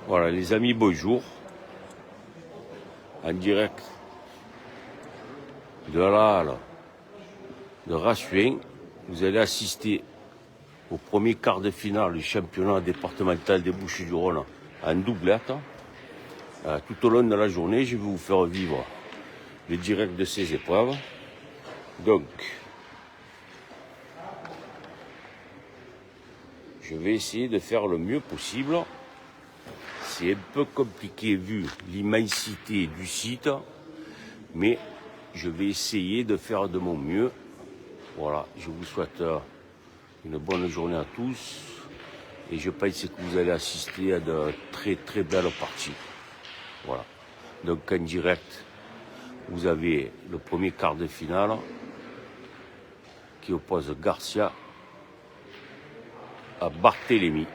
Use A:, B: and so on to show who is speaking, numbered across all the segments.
A: Voilà les amis, bonjour. En direct de la halle de Rassuin, vous allez assister au premier quart de finale du championnat départemental des Bouches-du-Rhône en doublette. Tout au long de la journée, je vais vous faire vivre le direct de ces épreuves. Donc, je vais essayer de faire le mieux possible. C'est un peu compliqué vu l'immensité du site, mais je vais essayer de faire de mon mieux. Voilà, je vous souhaite une bonne journée à tous et je pense que vous allez assister à de très très belles parties. Voilà, donc en direct, vous avez le premier quart de finale qui oppose Garcia à Barthélemy.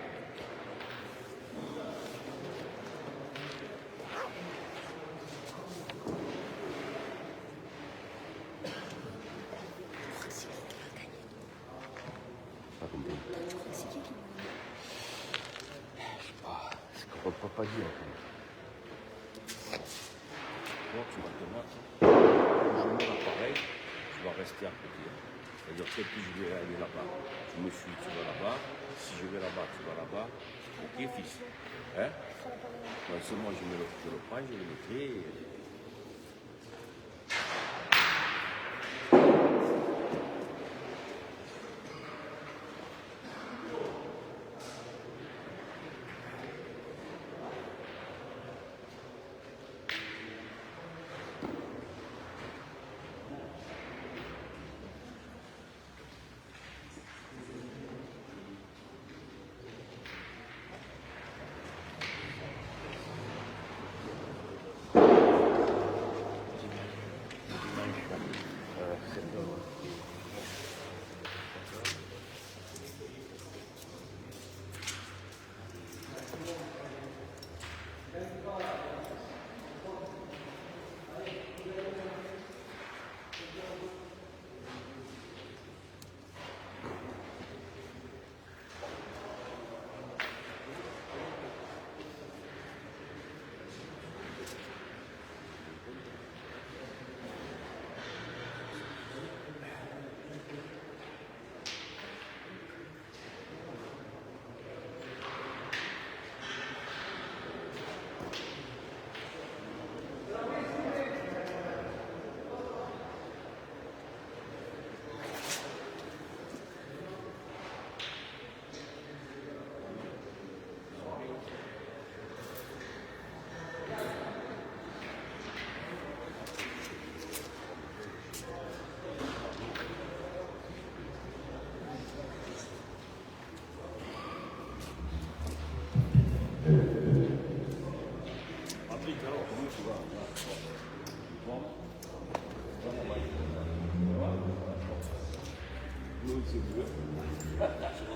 A: On ne peut pas dire. Donc, tu vas te mettre, je mets l'appareil, tu vas rester à côté. C'est-à-dire que si je vais aller là-bas, tu me suis, tu vas là-bas. Si je vais là-bas, tu vas là-bas. Ok, fils. Hein? Ouais, c'est moi, je le prends, je le mettrai.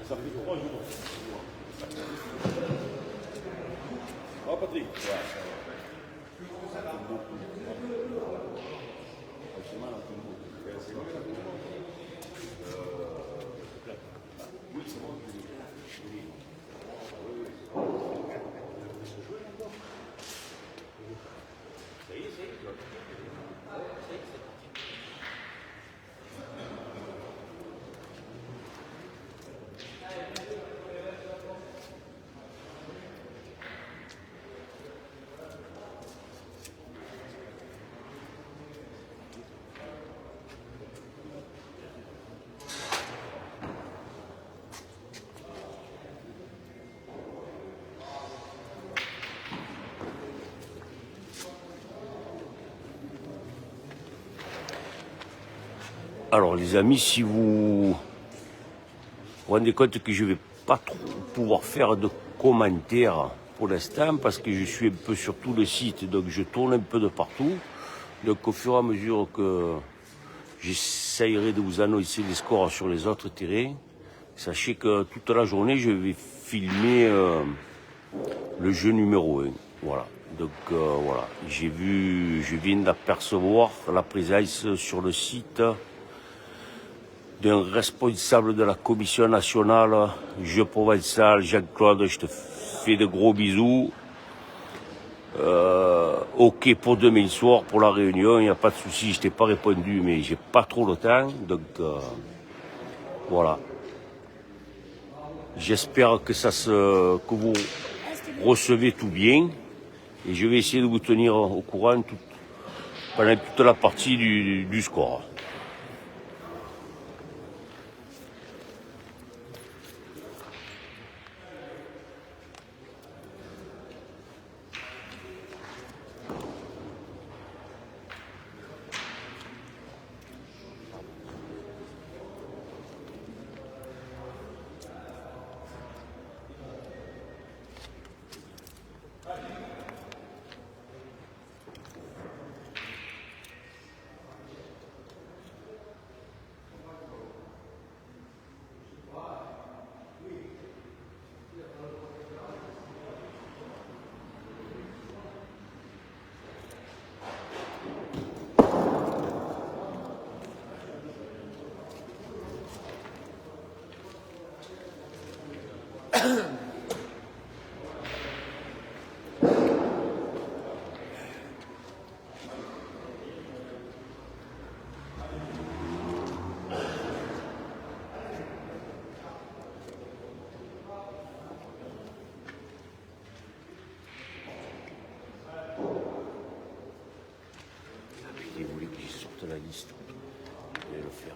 A: Ça fait 3 jours. Oh Patrick. Oui, c'est bon. Alors les amis, si vous vous rendez compte que je ne vais pas trop pouvoir faire de commentaires pour l'instant parce que je suis un peu sur tout le site, donc je tourne un peu de partout. Donc au fur et à mesure que j'essayerai de vous annoncer les scores sur les autres terrains, sachez que toute la journée je vais filmer le jeu numéro 1. Voilà. Donc voilà, je viens d'apercevoir la présence sur le site d'un responsable de la commission nationale, Jeu provençal, Jean-Claude, je te fais de gros bisous. Ok pour demain soir, pour la réunion, il n'y a pas de souci, je t'ai pas répondu, mais j'ai pas trop le temps, donc voilà. J'espère que vous recevez tout bien, et je vais essayer de vous tenir au courant pendant toute la partie du score. Il voulait que je sorte la liste. Je vais le faire.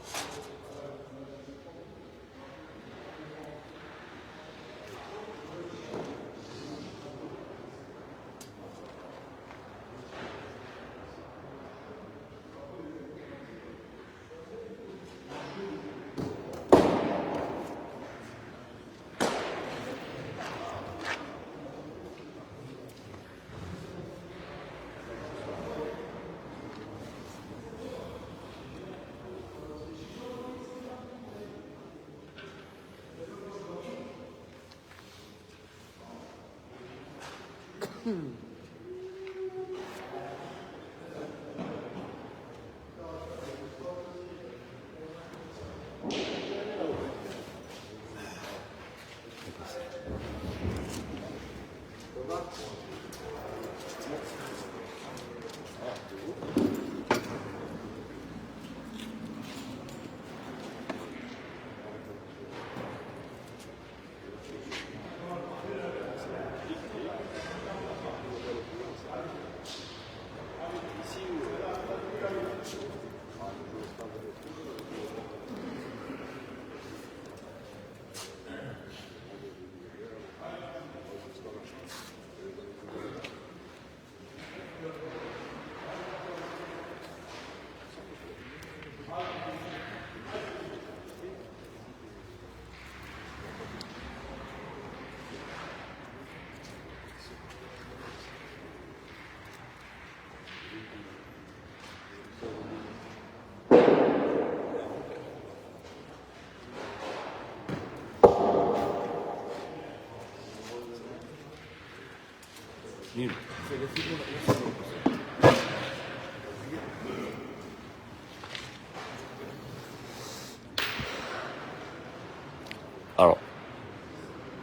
A: Alors,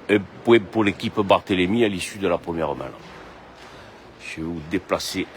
A: un point pour l'équipe Barthélemy à l'issue de la première manche. Je vais vous déplacer.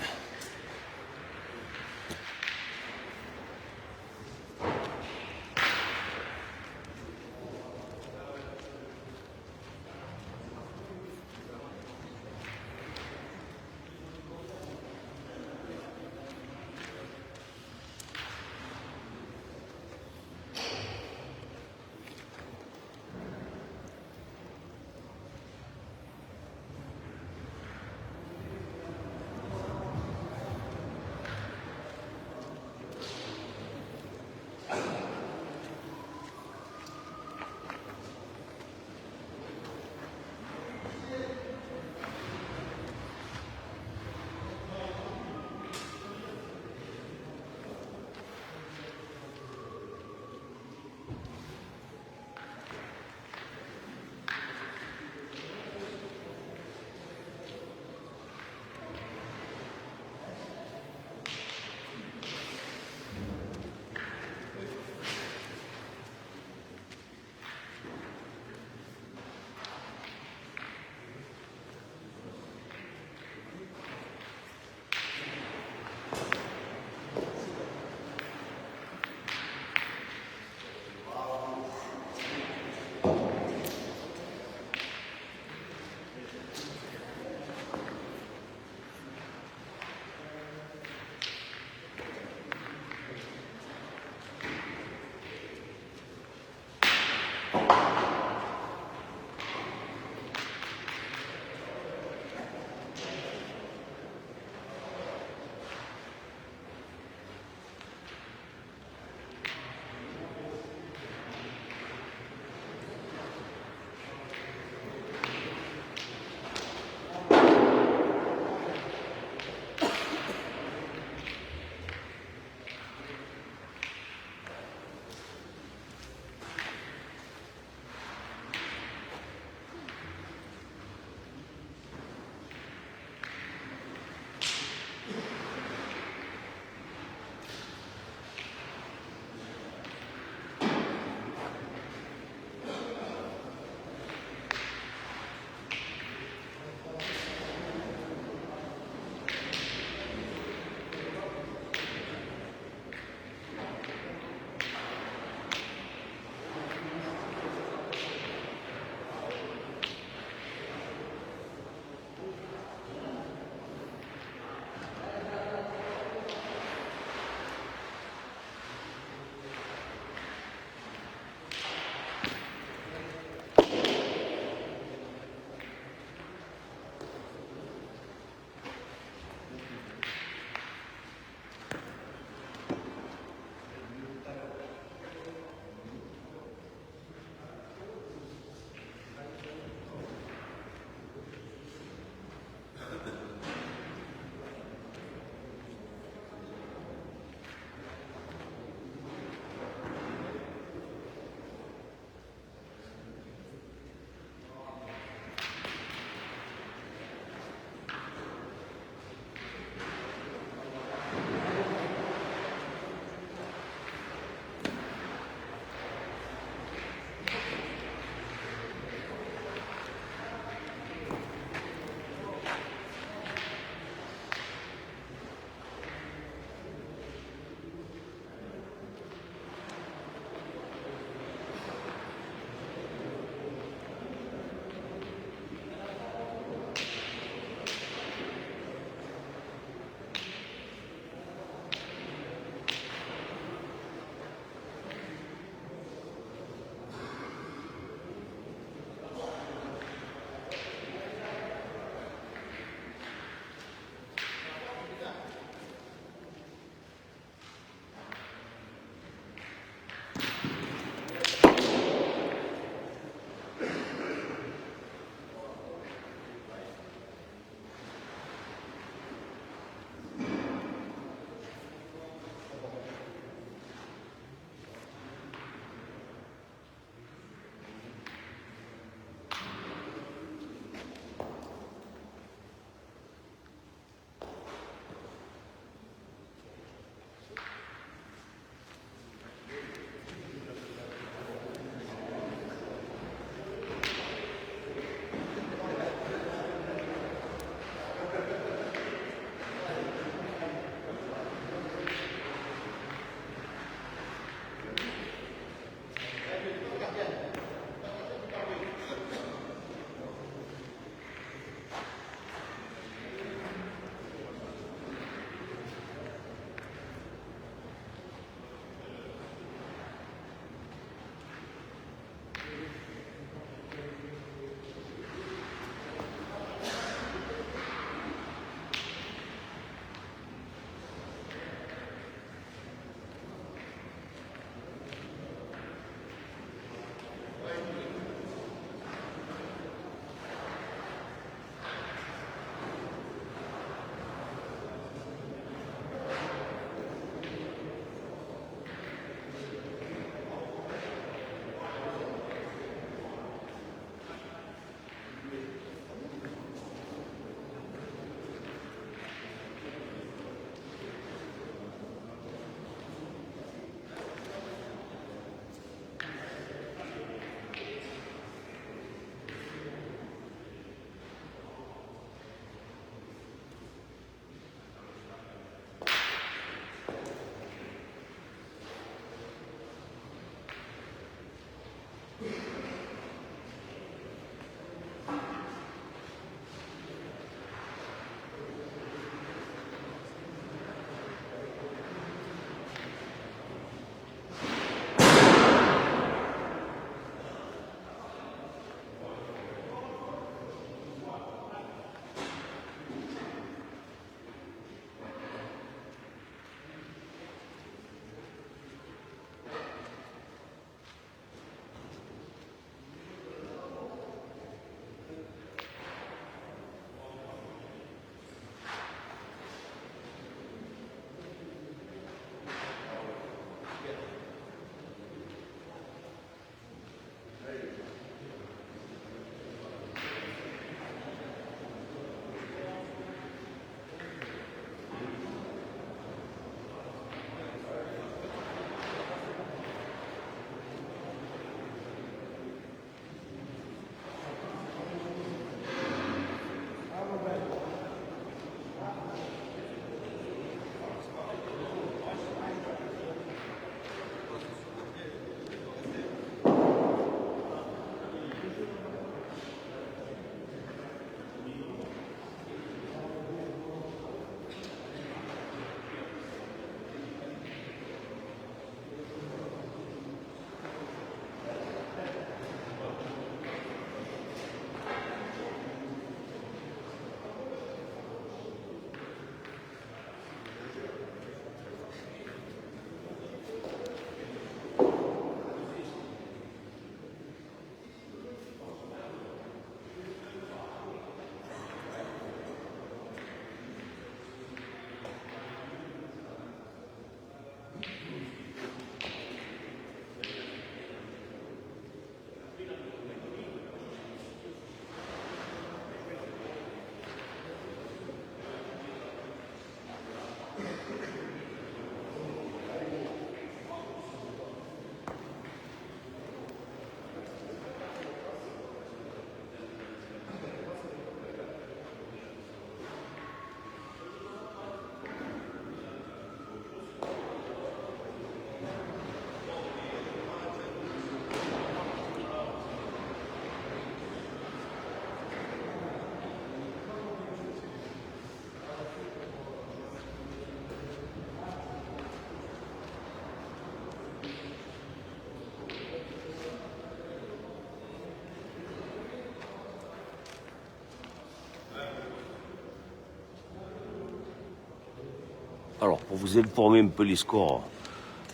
A: Alors, pour vous informer un peu les scores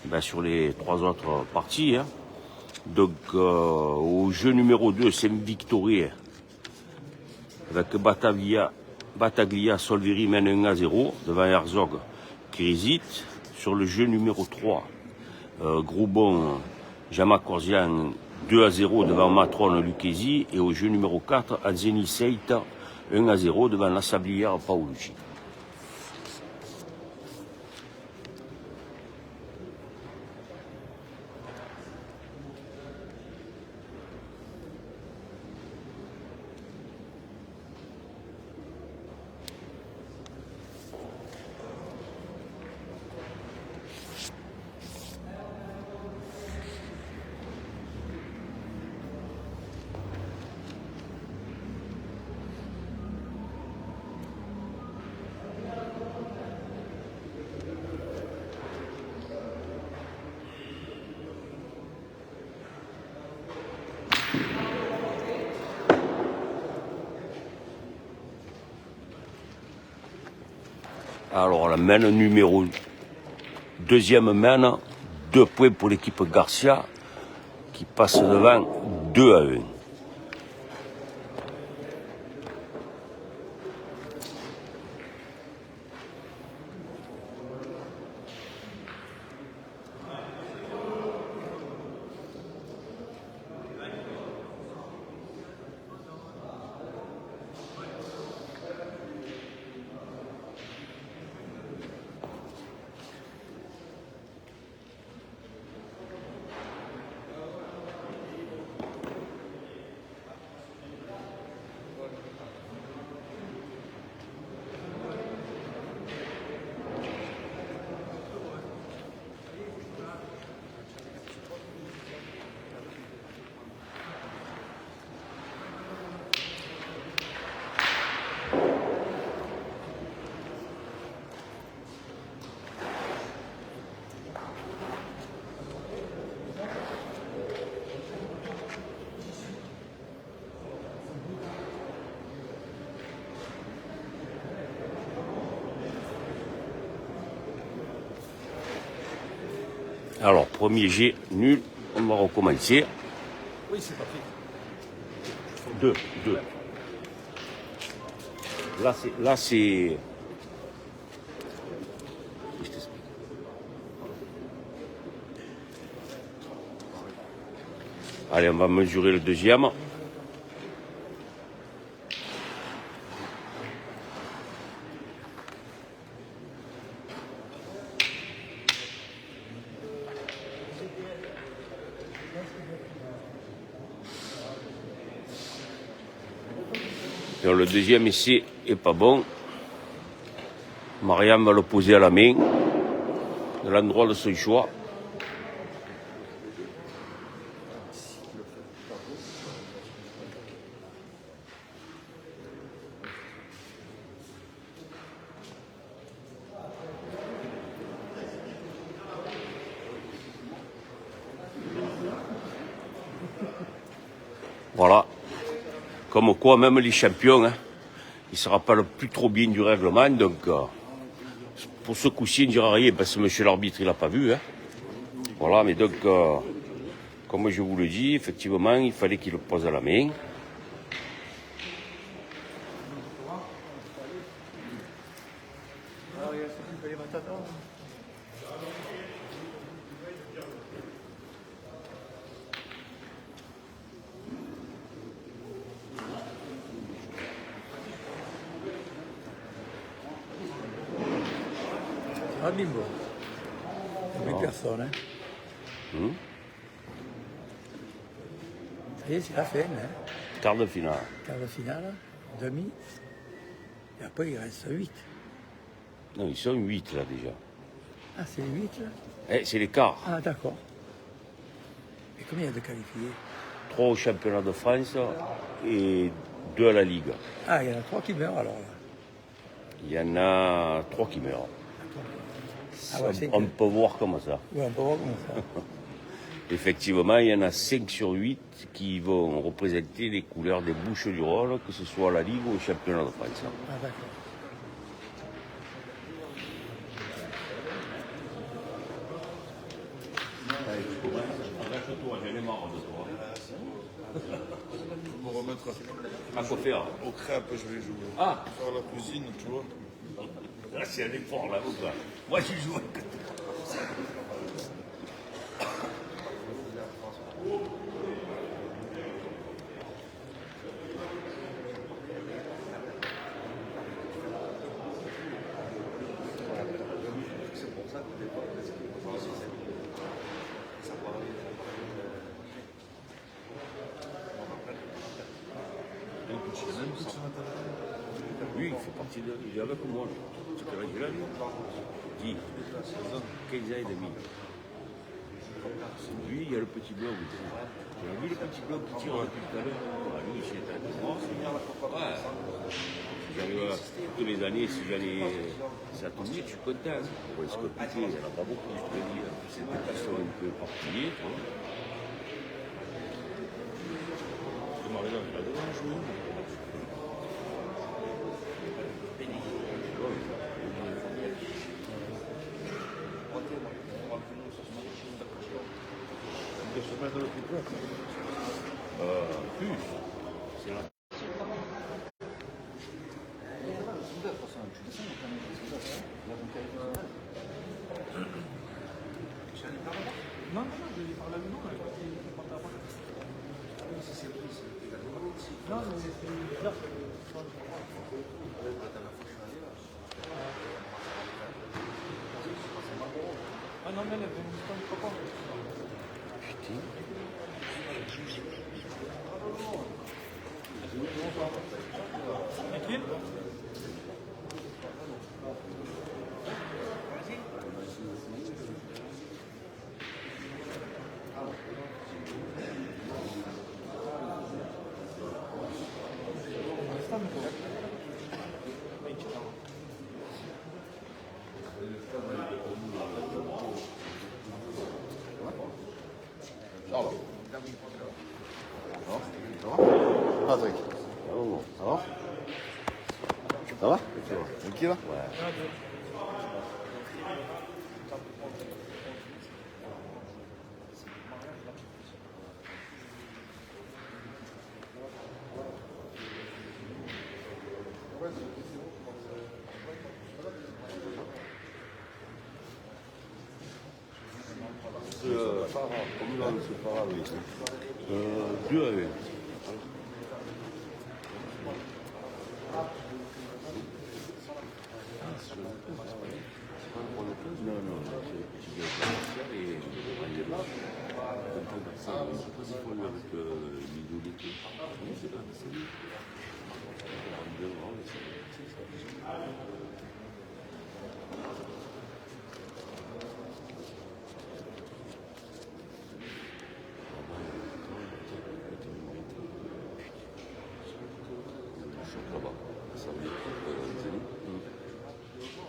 A: ben, sur les 3 autres parties. Hein. Donc, au jeu numéro 2, Saint-Victoré, avec Battaglia Solveri mène 1-0 devant Herzog qui hésite. Sur le jeu numéro 3, Groubon, Jama Korzian 2-0 devant Matron Lucchesi. Et au jeu numéro 4, Azeni Seita 1-0 devant la Sablière Paolucci. Alors la main numéro deuxième main, 2 points pour l'équipe Garcia qui passe devant 2-1. Alors, premier jet, nul. On va recommencer.
B: Oui, c'est parti.
A: 2. Là, c'est... Je t'explique. Allez, on va mesurer le deuxième. Et le deuxième essai est pas bon. Mariam va le poser à la main, de l'endroit de son choix. Voilà. Comme quoi, même les champions, hein, ils ne se rappellent plus trop bien du règlement. Donc, pour ce coup-ci, il ne dira rien, parce que monsieur l'arbitre, il n'a pas vu. Hein. Voilà, mais donc, comme je vous le dis, effectivement, il fallait qu'il le pose à la main.
B: Ah, bimbo. 8 personnes. Hein. Ça y est, c'est la fin. Hein.
A: Quart de finale.
B: Quart de finale, demi. Et après, il reste 8.
A: Non, ils sont 8 là déjà.
B: Ah, c'est 8 là?
A: C'est les quarts.
B: Ah, d'accord. Et combien il y a de qualifiés?
A: 3 au championnat de France et 2 à la Ligue.
B: Ah, il y en a 3 qui meurent alors là.
A: Il y en a 3 qui meurent.
B: Ah ouais,
A: On peut voir comme ça.
B: Oui, on peut voir comme ça.
A: Effectivement, il y en a 5 sur 8 qui vont représenter les couleurs des Bouches-du-Rhône, que ce soit à la Ligue ou au championnat de France.
B: Ah, d'accord.
A: j'en ai marre de toi.
C: Je vais me remettre
A: À quoi faire?
C: au crêpes, je vais jouer.
A: Ah,
C: Faire la cuisine, tu vois.
A: là, c'est un effort, là, ou pas? Moi, je joue. Lui, il fait partie de. Il est avec moi. Tu peux rester là, lui? Qui? 15 ans et demi. C'est lui, il y a le petit blanc. Tu as vu le petit blanc qui tire depuis tout à l'heure? Ah, lui, c'est un grand. Ouais. Si j'arrive toutes les années, si j'allais ça tournait, je suis content. Bon, c'est compliqué, il n'y en a pas beaucoup, je te le dis. C'est des questions un peu particulières, tu vois. Le Marie-Jean, il a devant jouer. Plus. C'est la...
B: Non, je lui parle à lui, non, non, mais c'est bizarre. Ah non, mais elle avait une histoire de copain.
A: Putain.
B: Tranquille.
D: Charles. Patrick. Ça va? Ça va? Tranquille là?
A: Comme là, c'est pas grave. 2 avec. Non, c'est le petit gars commercial et il est là. Ça, je ne sais pas s'il faut lui avec Midou l'été. Oui, c'est là, c'est lui.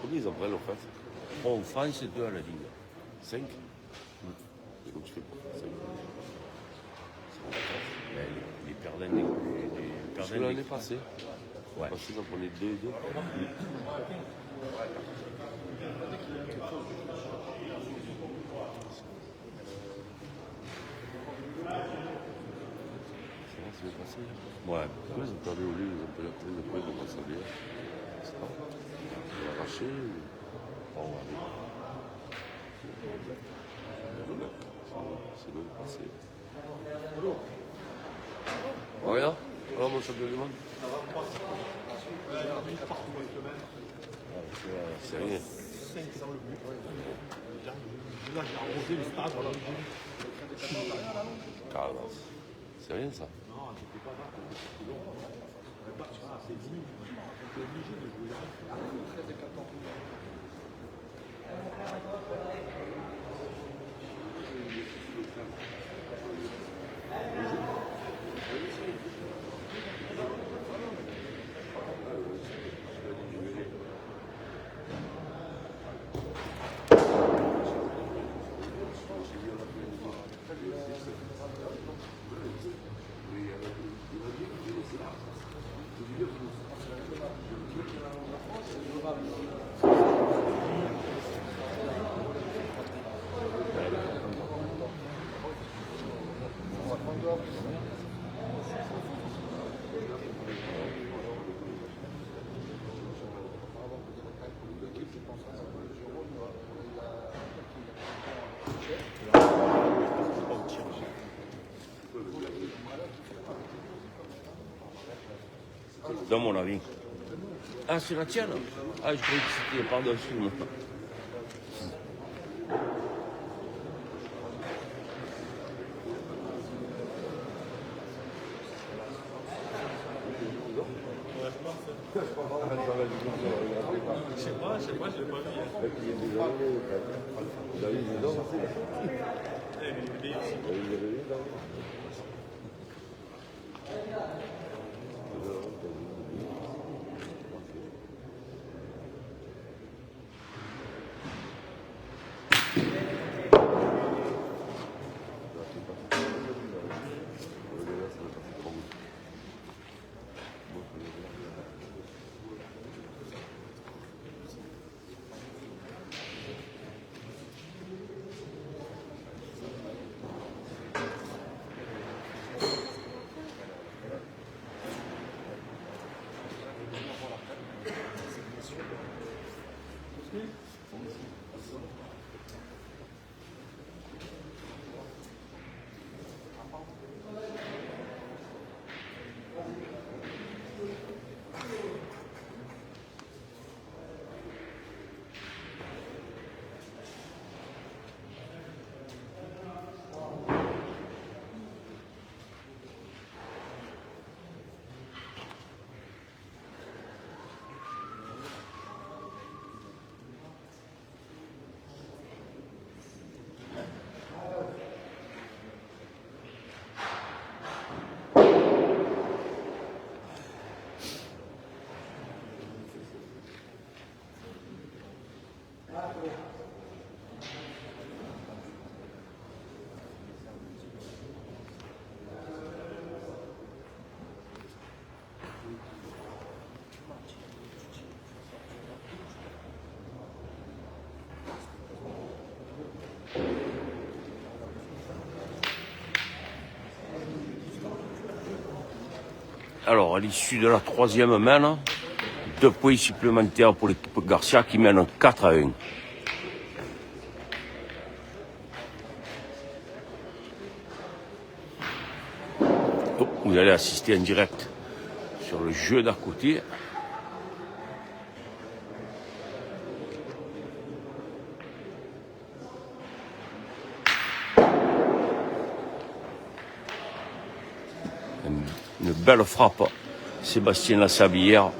A: Combien ils en prennent en fait? En France, 2 à la ligne. 5? C'est comme tu fais pas. 5. Les perdants, les perdants. L'année passée. Ouais. Parce qu'ils en prenaient 2 et 2. Ça va, c'est passé. Ouais. Ils ont perdu au lieu, ils ont perdu la prise de points, ils vont pas s'en dire. C'est pas. Ils vont arracher ou. Bon, allez. C'est bon, passé. Regarde, alors mon champion du monde. C'est rien. Carlos. C'est rien ça. Dans mon avis. Ah, c'est la tienne? Ah, je croyais que c'était par-dessus, moi.
C: Je sais pas, je l'ai pas vu.
A: Alors, à l'issue de la troisième main, 2 points supplémentaires pour l'équipe Garcia qui mène 4-1. Oh, vous allez assister en direct sur le jeu d'à côté. Une belle frappe, Sébastien Lassabière.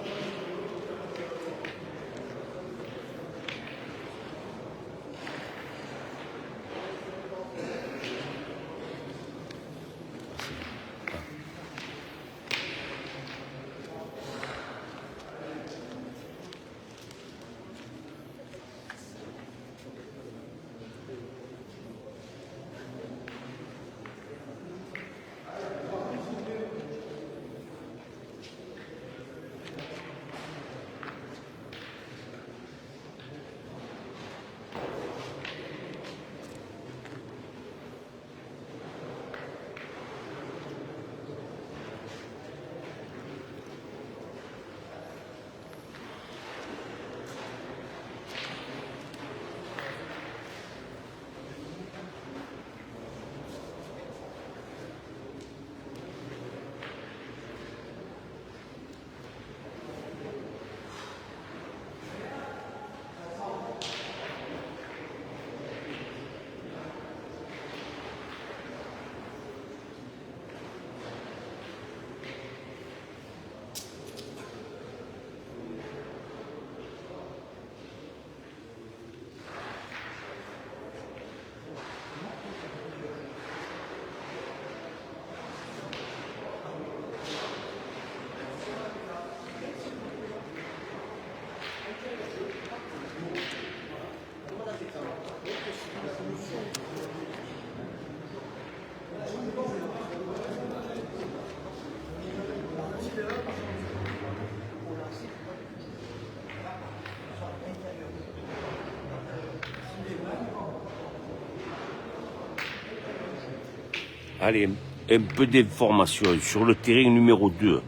A: Allez, un peu d'informations. Sur le terrain numéro 2,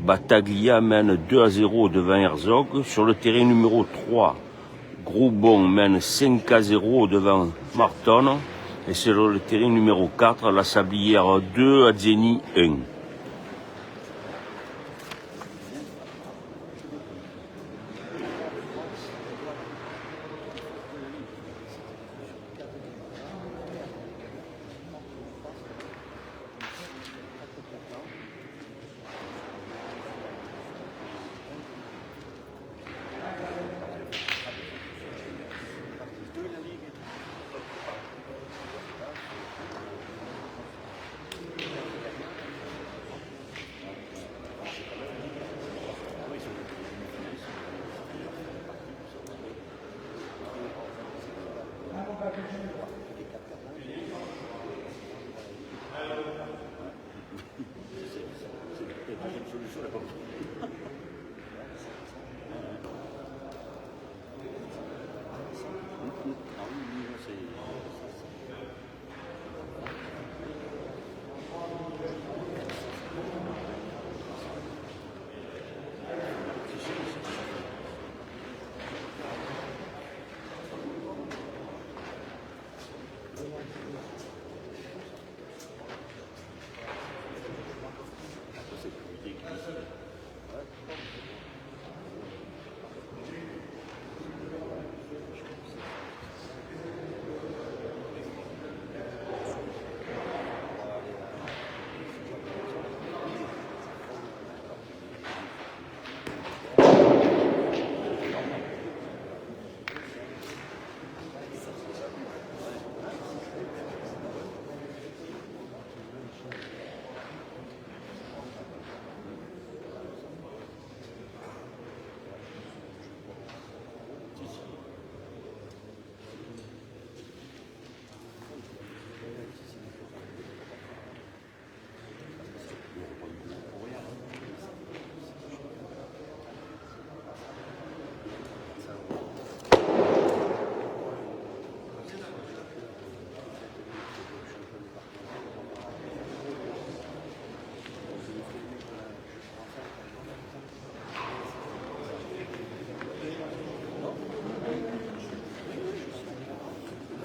A: Battaglia mène 2-0 devant Herzog. Sur le terrain numéro 3, Groubon mène 5-0 devant Marton. Et sur le terrain numéro 4, La Sablière 2, Azzeni 1.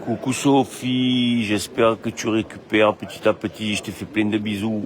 A: Coucou Sophie, j'espère que tu récupères petit à petit, je te fais plein de bisous.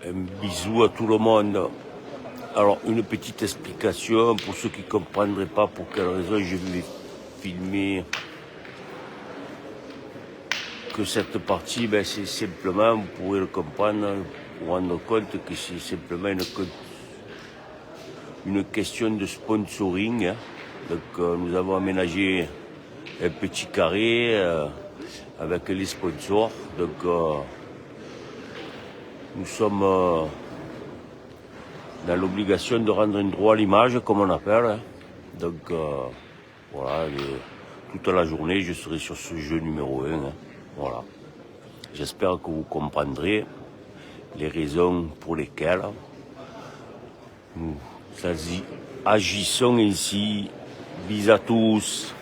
A: Un bisou à tout le monde. Alors, une petite explication pour ceux qui ne comprendraient pas pour quelle raison je vais filmer que cette partie, c'est simplement, vous pourrez le comprendre, vous rendre compte que c'est simplement une question de sponsoring. Donc nous avons aménagé un petit carré avec les sponsors. Donc nous sommes dans l'obligation de rendre un droit à l'image, comme on appelle. Hein. Donc voilà, toute la journée je serai sur ce jeu numéro 1. Hein. Voilà. J'espère que vous comprendrez les raisons pour lesquelles nous agissons ainsi. Bis à tous.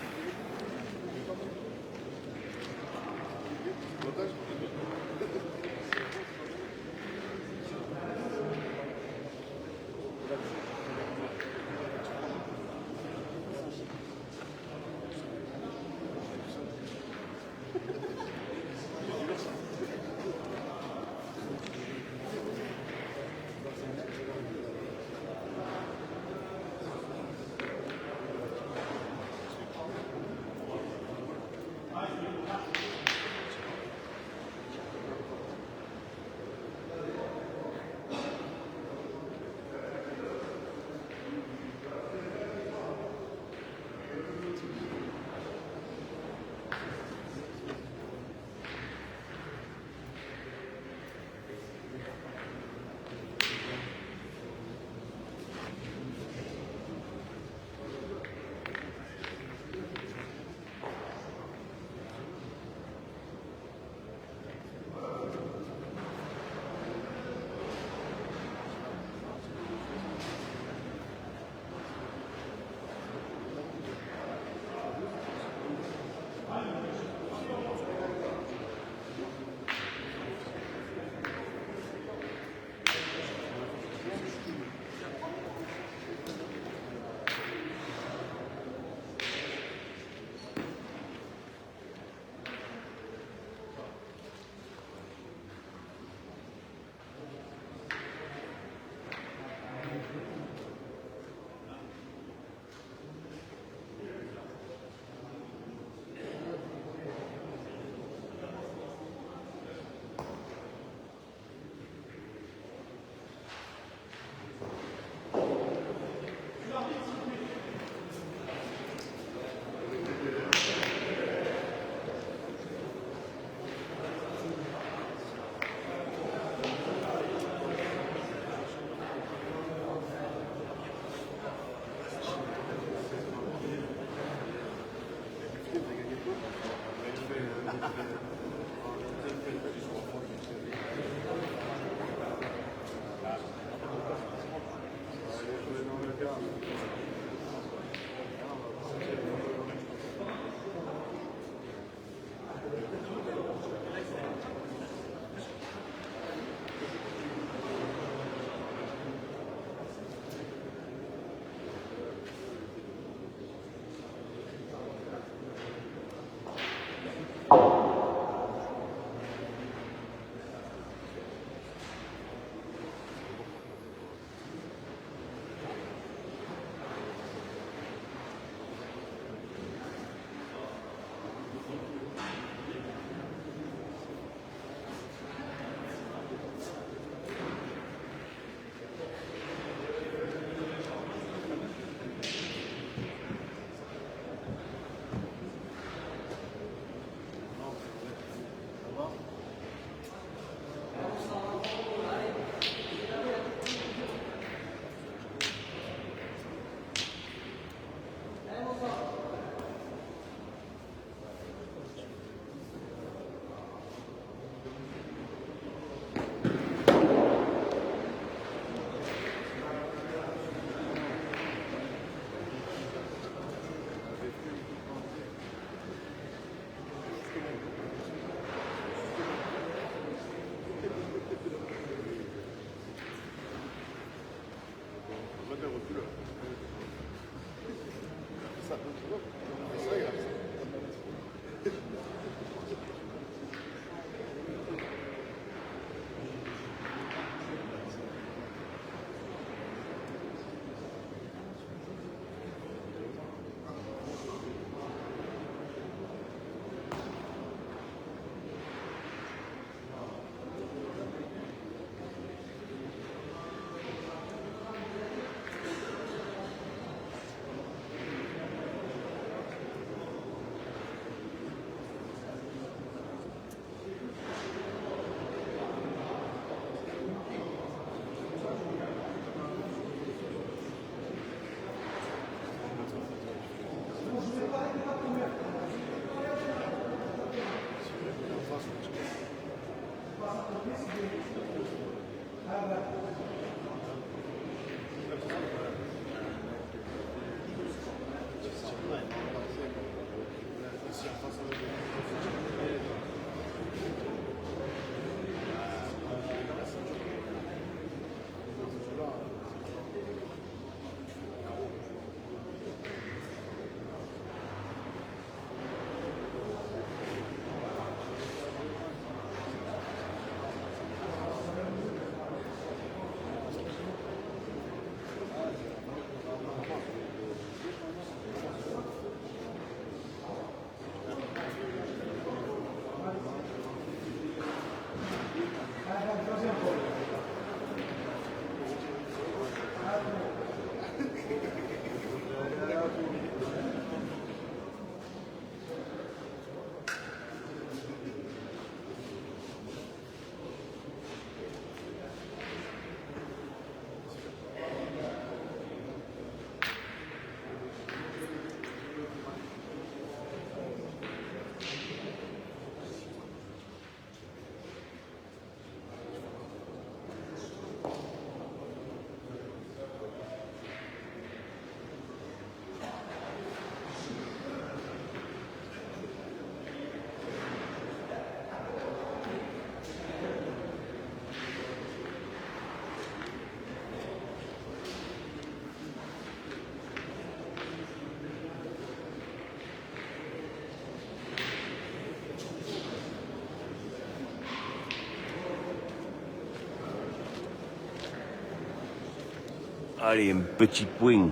A: Allez, un petit point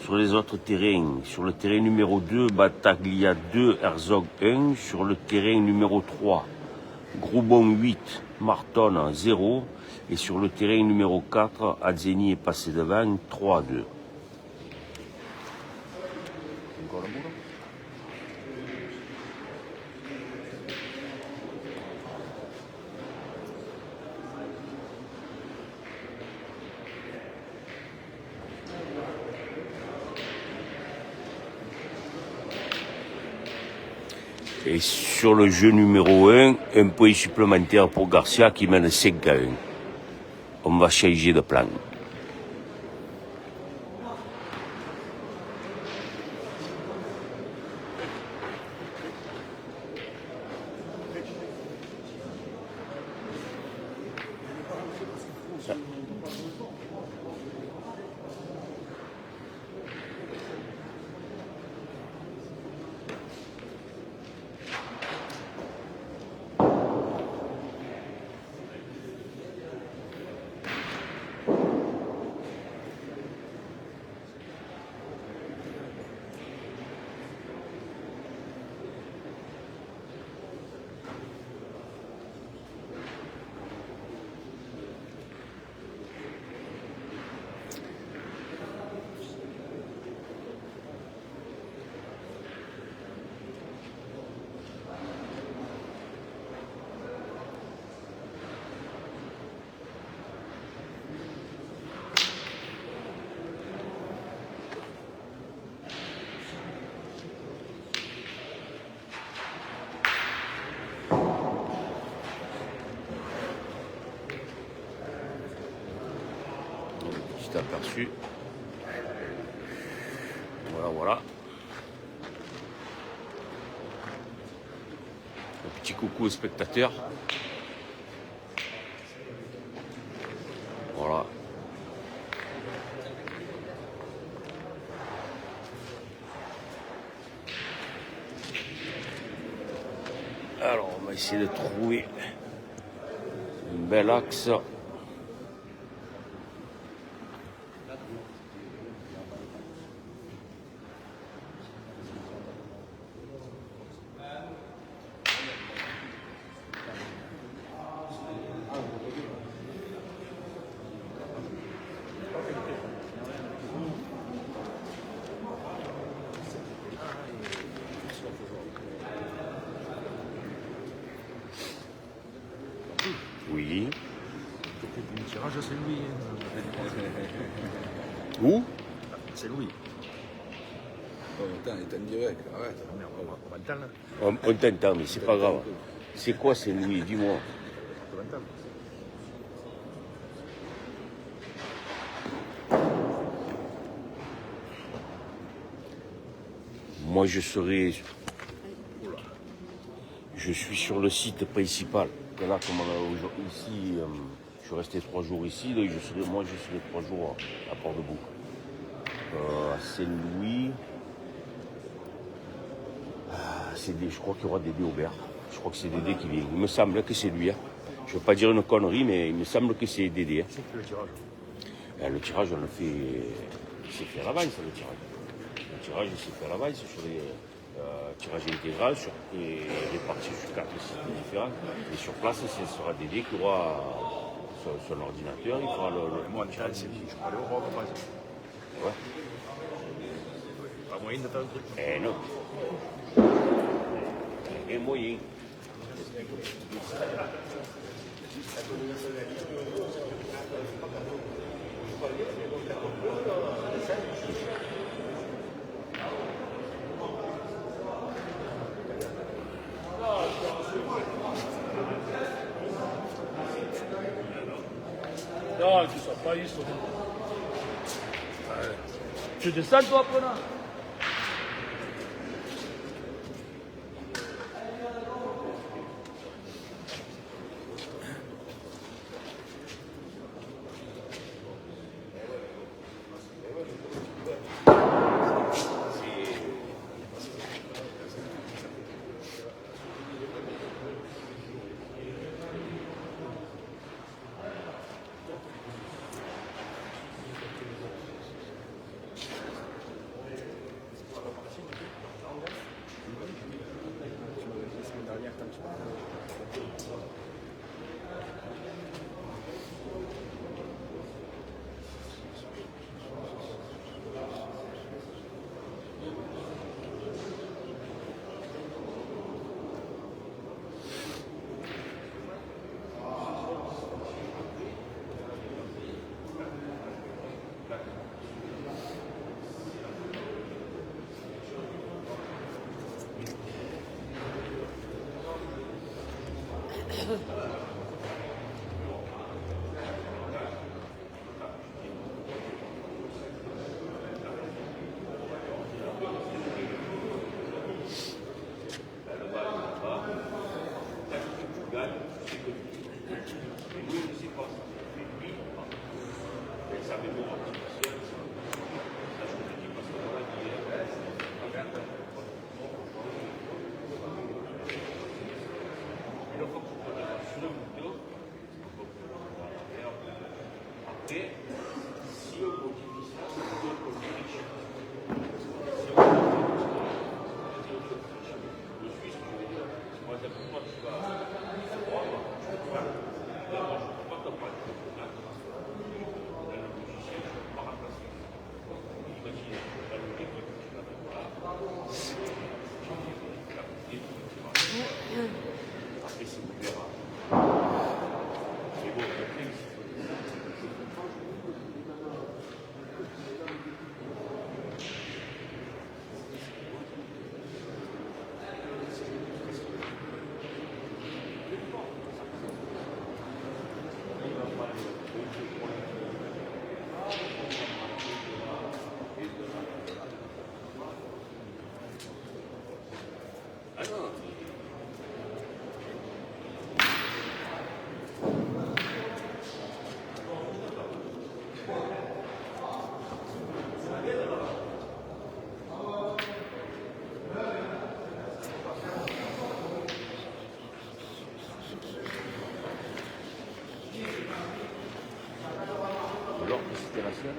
A: sur les autres terrains. Sur le terrain numéro 2, Battaglia 2, Herzog 1. Sur le terrain numéro 3, Groubon 8, Marton 0. Et sur le terrain numéro 4, Azzeni est passé devant 3-2.
D: Ancora muro?
A: Et sur le jeu numéro 1, un point supplémentaire pour Garcia qui mène 5-1. On va changer de plan. Petit aperçu. Voilà. Un petit coucou aux spectateurs. Voilà. Alors, on va essayer de trouver un bel axe. Oui.
B: Le tirage, c'est Louis.
A: Où?
B: C'est Louis.
D: Oh, putain, il est en direct, arrête.
B: On va entendre.
A: On t'entend, mais c'est pas grave. C'est quoi, c'est Louis? Dis-moi.
B: On va entendre.
A: Moi, je suis sur le site principal. Et là, comme ici, je suis resté 3 jours ici, donc je serai 3 jours à Port-de-Bouc. À Saint-Louis, je crois qu'il y aura Dédé Aubert. Je crois que c'est Dédé qui vient. Il me semble que c'est lui. Je ne veux pas dire une connerie, mais il me semble que c'est Dédé.
B: C'est le tirage.
A: Le tirage, on le fait. C'est fait à l'avance, le tirage. Le tirage, c'est fait à l'avance sur les tirages intégral et réparti sur 4 sites différents. Et sur place, ce sera Dédé qui aura son ordinateur. Il fera
B: Moi, tirage, c'est lui. Je crois aller au Roi, par exemple.
A: Ouais.
B: Pas moyen de faire un truc.
A: Eh non. Et moyen.
C: Non, tu sors pas ici. Tu descends toi, prenant.
A: Alors que c'était la sienne.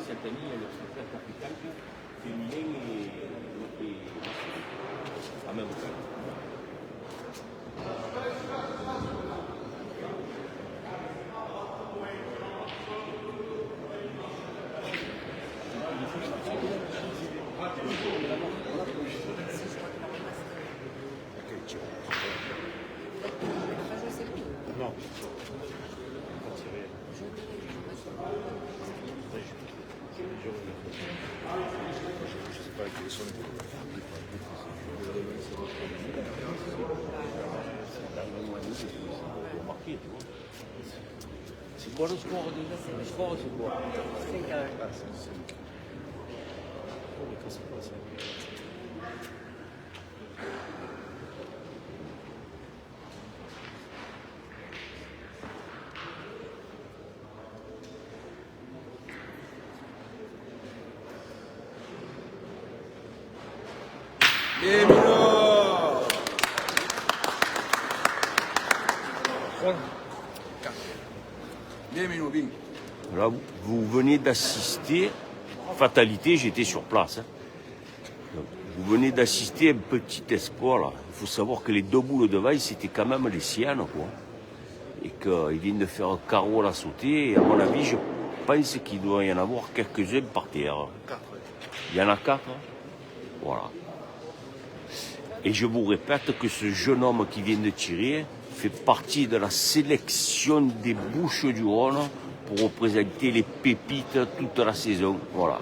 A: Cette année, le secteur capital féminin et en même temps. Non. Je sais pas quels sont les c'est quoi le score déjà? Le score c'est quoi? 5-1.
D: Et Mino. Bien Mino, bien.
A: Là, vous venez d'assister, fatalité, j'étais sur place. Hein. Donc, vous venez d'assister à un petit espoir là. Il faut savoir que les deux boules de vaille, c'était quand même les siennes, quoi. Et qu'ils viennent de faire un carreau à la sauter. Et à mon avis, je pense qu'il doit y en avoir quelques-uns par terre. Il y en a 4. Hein. Voilà. Et je vous répète que ce jeune homme qui vient de tirer fait partie de la sélection des Bouches du Rhône pour représenter les pépites toute la saison. Voilà.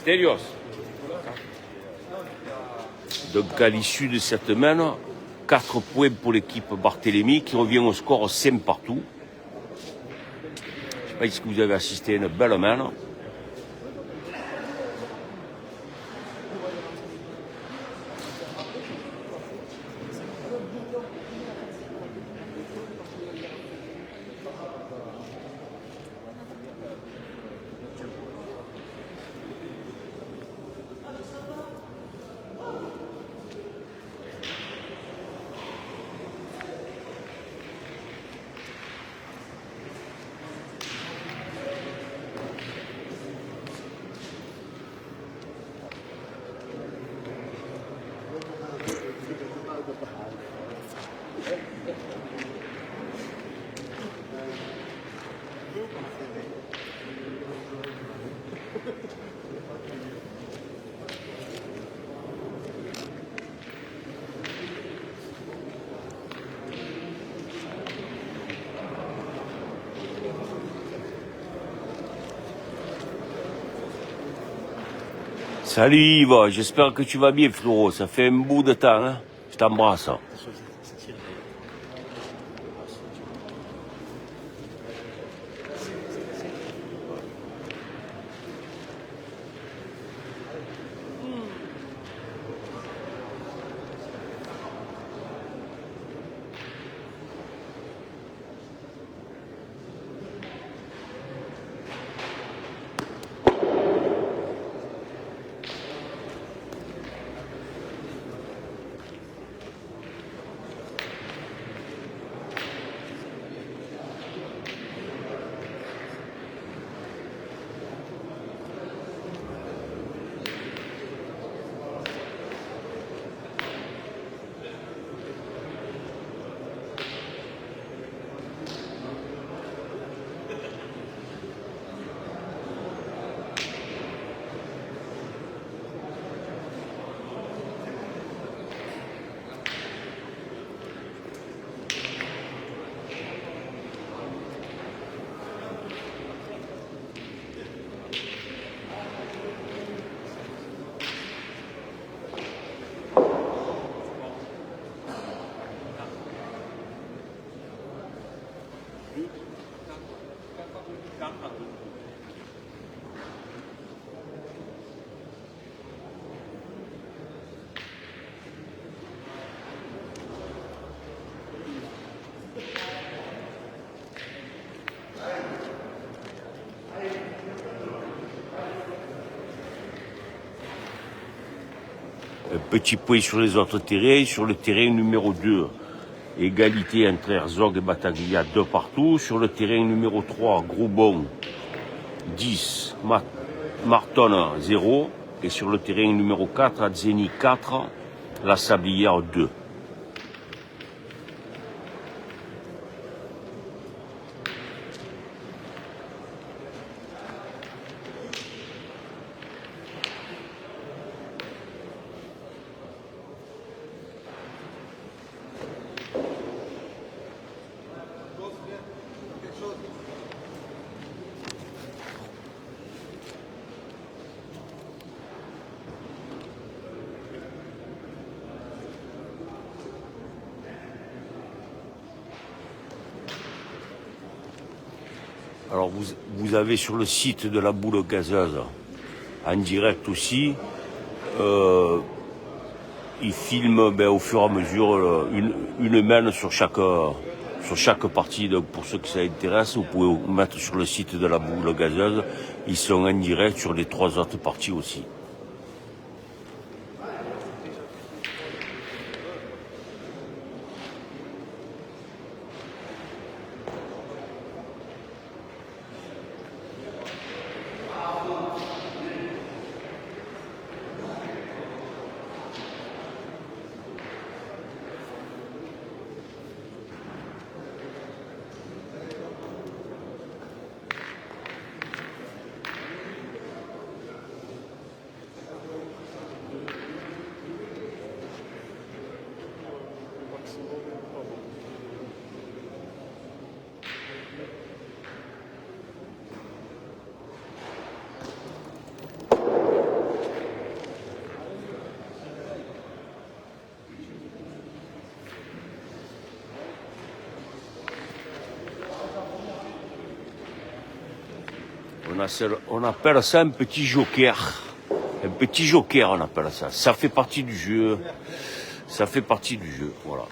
A: Stelios. Donc à l'issue de cette semaine, 4 points pour l'équipe Barthélemy qui revient au score 5 partout. Je ne sais pas si vous avez assisté à une belle main. Salut Yves, j'espère que tu vas bien Floro, ça fait un bout de temps, hein. Je t'embrasse. Un petit point sur les autres terrains, sur le terrain numéro 2. Égalité entre Herzog et Battaglia, 2 partout. Sur le terrain numéro 3, Groubon, 10, Marton, 0. Et sur le terrain numéro 4, Azzeni, 4, La Sablière, 2. Alors vous avez sur le site de la boule gazeuse, en direct aussi, ils filment au fur et à mesure une main sur chaque partie. Donc pour ceux qui ça intéresse, vous pouvez vous mettre sur le site de la boule gazeuse. Ils sont en direct sur les 3 autres parties aussi. On appelle ça un petit joker. Un petit joker, on appelle ça. Ça fait partie du jeu. Ça fait partie du jeu, voilà.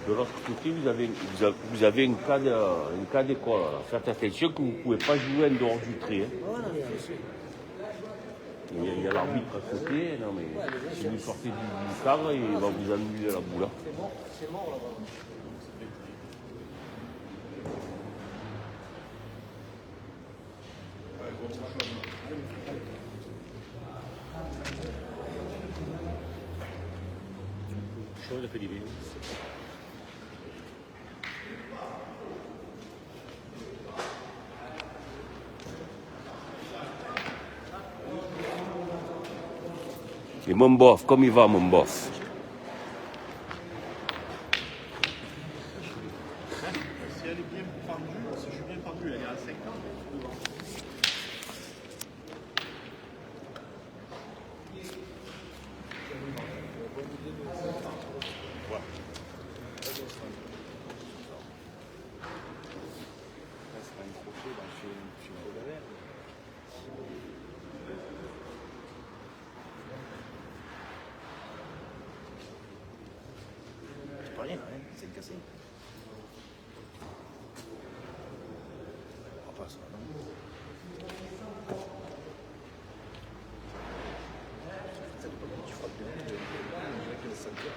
A: De l'autre côté, vous avez un cas d'école. Faites attention que vous ne pouvez pas jouer en dehors du trait. Il y a l'arbitre à côté. Non, mais si vous sortez du cadre, il va vous annuler la boule. C'est mort là-bas. Et mon bof, comme il va mon bof?
E: Si elle est bien pendue, si je suis bien pendu, elle est à 50. Pas rien, hein, c'est cassé. On va pas ça, non? Tu frappes bien, avec le ceinture,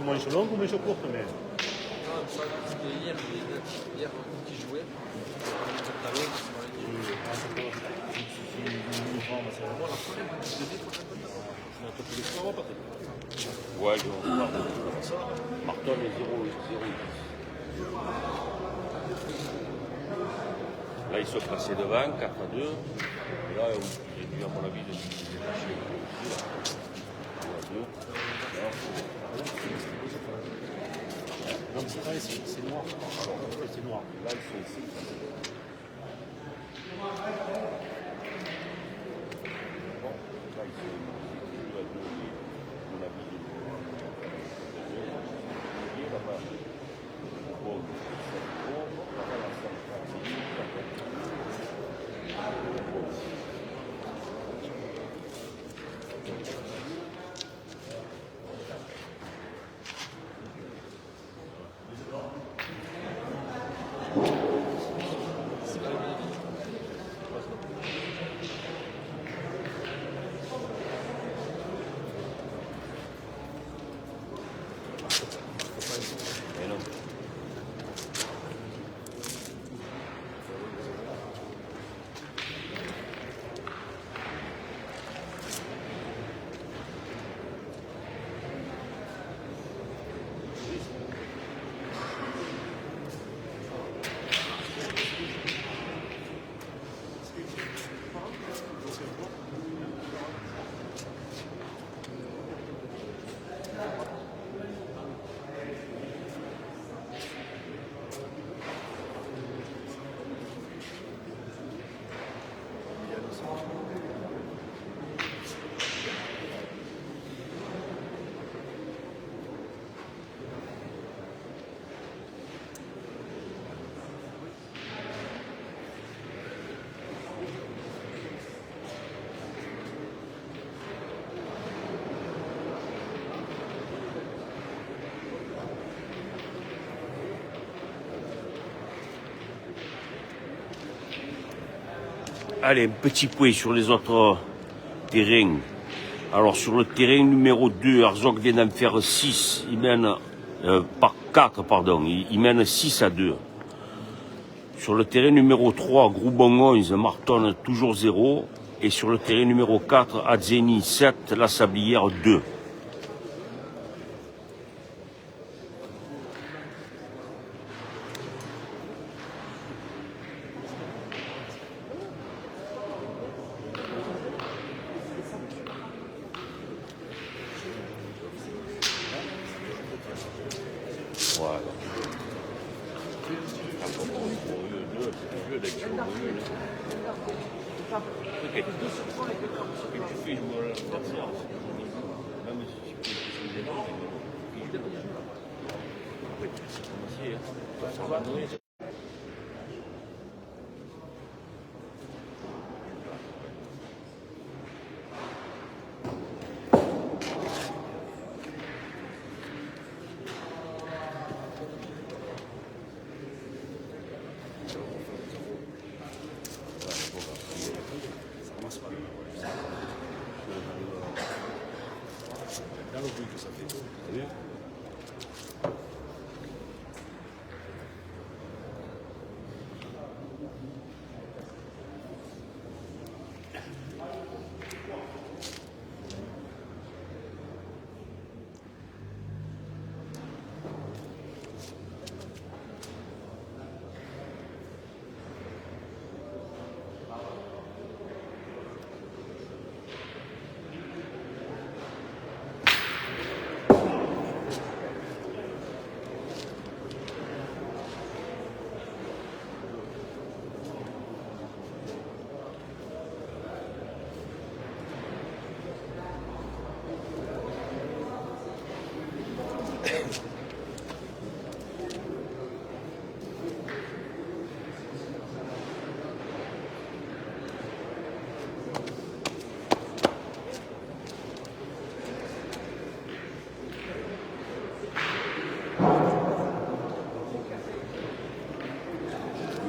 C: manche longue ou manche courte, mais.
E: Non, ça, c'était hier, qui jouait. Le talon, c'est dans les yeux. Bon, la première, je l'ai dit,
A: Ouais, je vais voir. Marton est 0-10. Là, ils sont passés devant, 4-2. Et là, j'ai dû, à mon avis, de se détacher. 2-2.
C: Non, mais c'est pareil, c'est noir. C'est noir.
A: Là, ils sont ici. Bon, là, ils sont ici. Mon avis, et là-bas. Bon, là-bas, la centrale. Mais non. Allez, un petit point sur les autres terrains. Alors, sur le terrain numéro 2, Herzog vient d'en faire 6. Il mène, par 4, pardon. Il mène 6-2. Sur le terrain numéro 3, Groubon 11, Marton toujours 0. Et sur le terrain numéro 4, Adzeni 7, La Sablière 2. Voilà.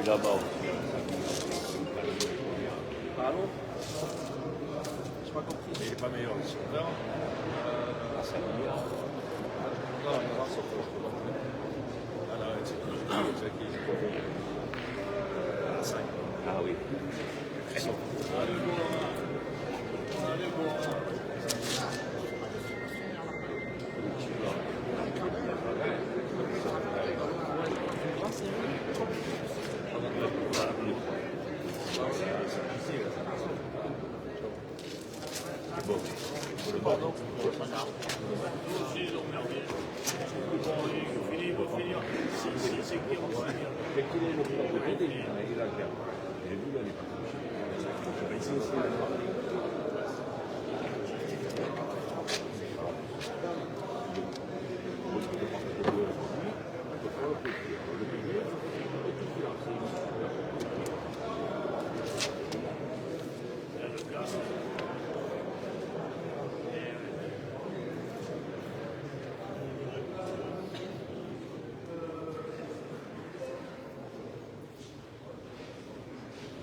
A: Là-bas aussi.
E: Pardon? Je n'ai pas compris.
C: Il n'est pas meilleur.
A: La Sablière. Ah oui.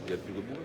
A: Il n'y a plus de boule.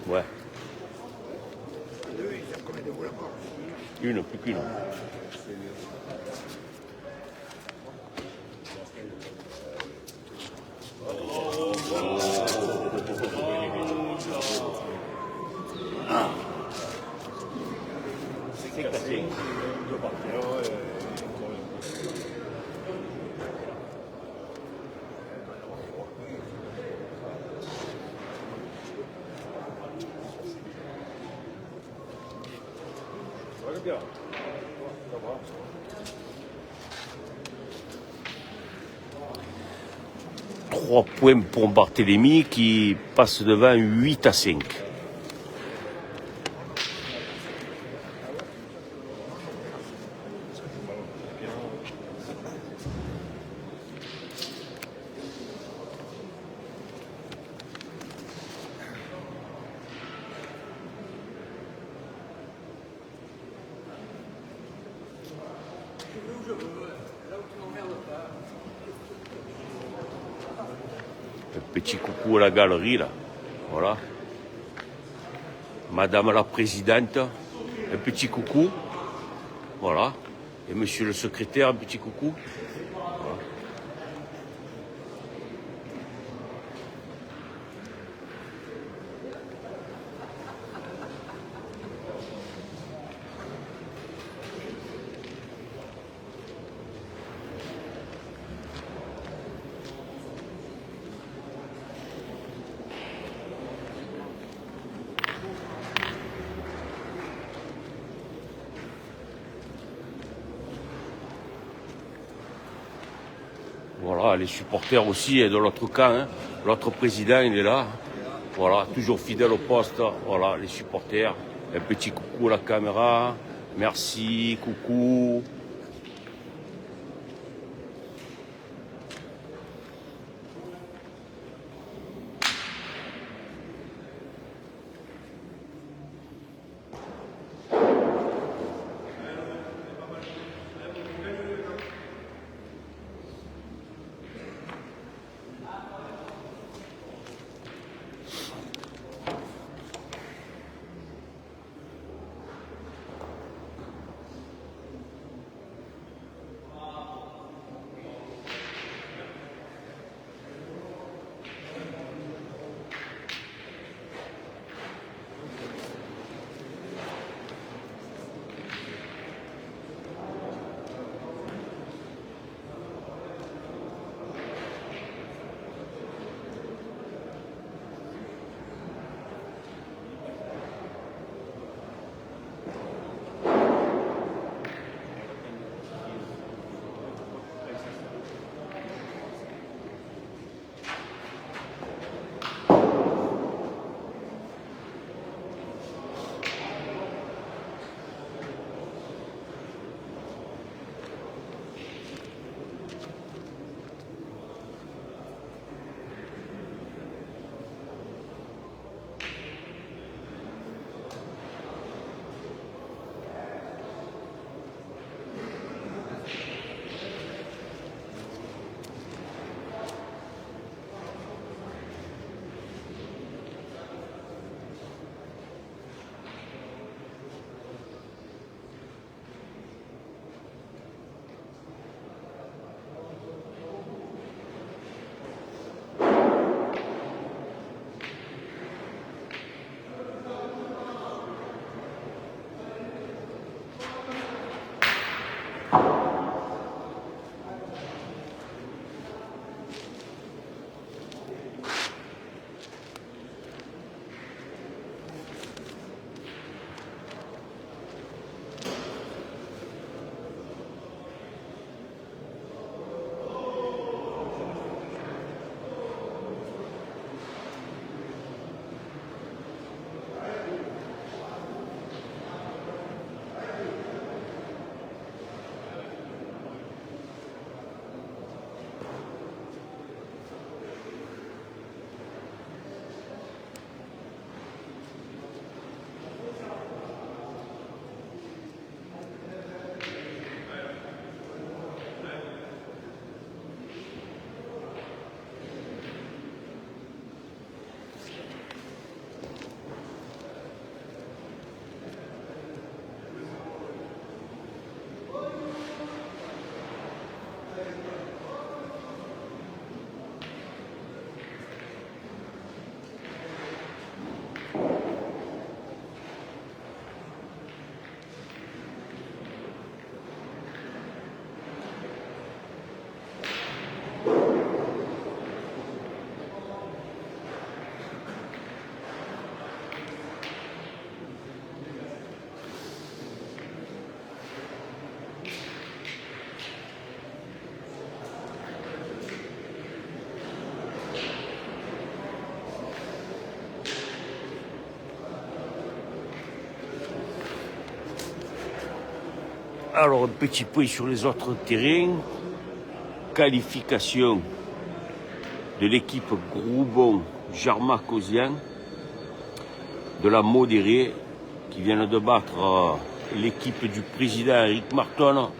A: Ouais. Une, plus qu'une. C'est cassé. Bien. 3 points pour Barthélemy qui passe devant 8-5. Un petit coucou à la galerie, là. Voilà. Madame la présidente, un petit coucou. Voilà. Et monsieur le secrétaire, un petit coucou. Voilà. Voilà, les supporters aussi de l'autre camp, hein. L'autre président, il est là. Voilà, toujours fidèle au poste. Voilà, les supporters. Un petit coucou à la caméra. Merci, coucou. Alors, un petit point sur les autres terrains. Qualification de l'équipe Groubon-Jarma-Cosian de la modérée qui vient de battre l'équipe du président Eric Marton,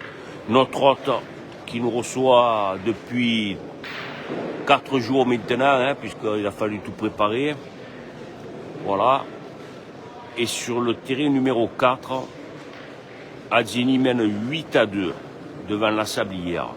A: notre hôte qui nous reçoit depuis 4 jours maintenant, hein, puisqu'il a fallu tout préparer. Voilà. Et sur le terrain numéro 4, Azzini mène 8-2 devant la Sablière.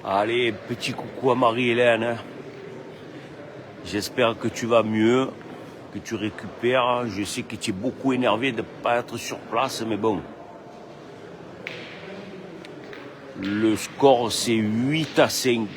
A: Allez, petit coucou à Marie-Hélène. Hein. J'espère que tu vas mieux, que tu récupères. Je sais que tu es beaucoup énervé de ne pas être sur place, mais bon. Le score, c'est 8-5.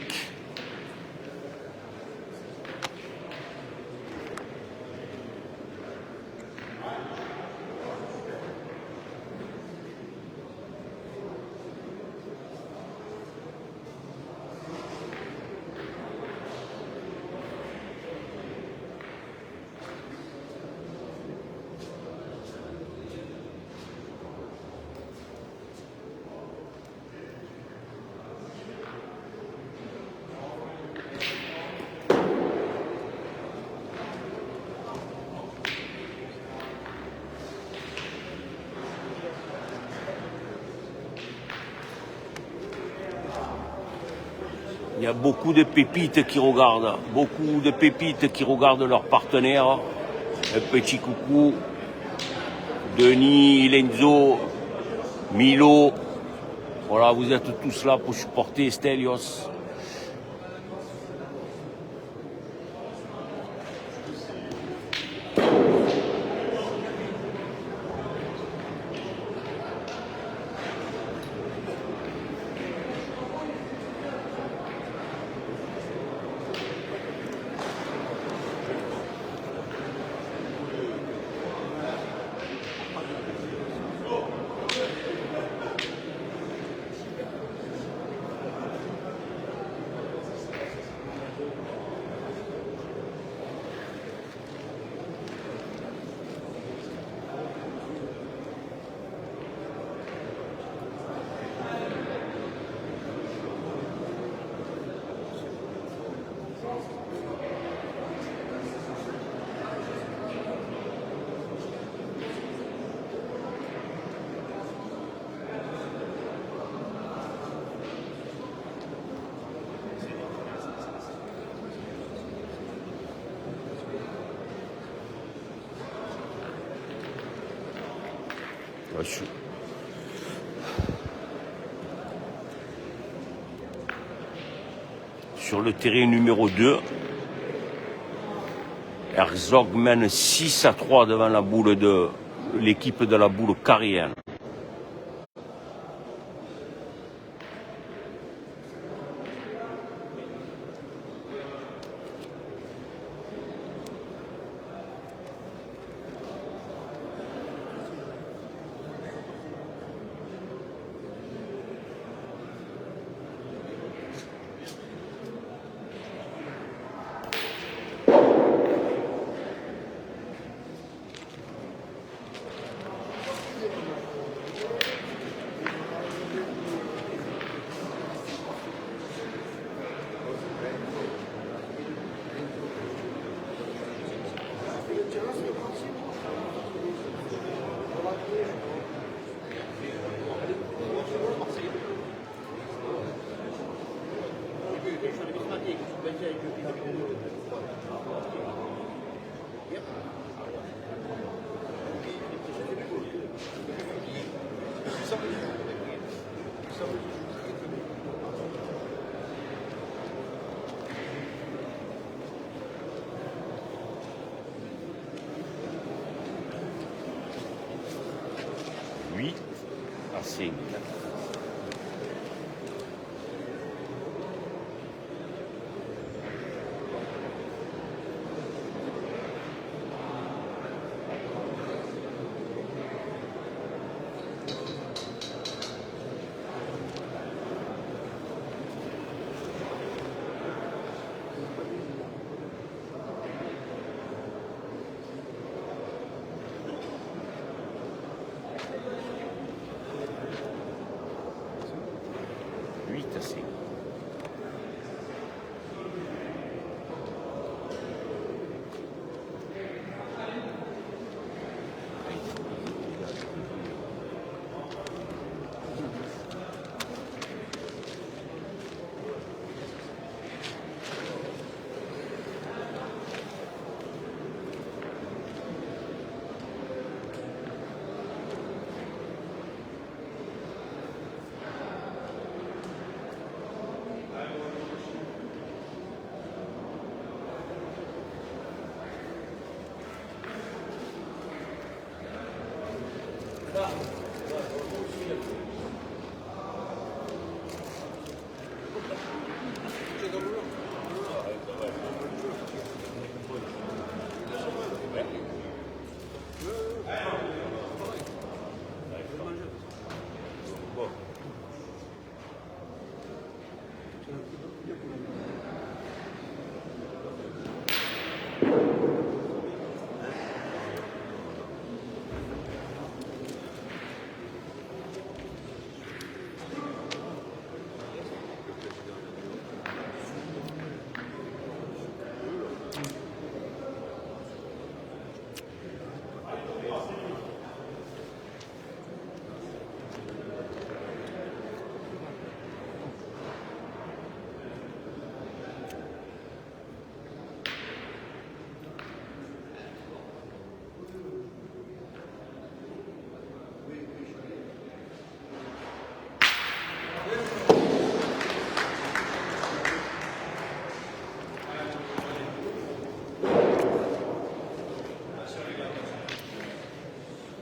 A: Il y a beaucoup de pépites qui regardent, leurs partenaires. Un petit coucou, Denis, Lenzo, Milo. Voilà, vous êtes tous là pour supporter Stelios. Sur le terrain numéro 2, Herzog mène 6-3 devant la boule de l'équipe de la boule carienne. 5.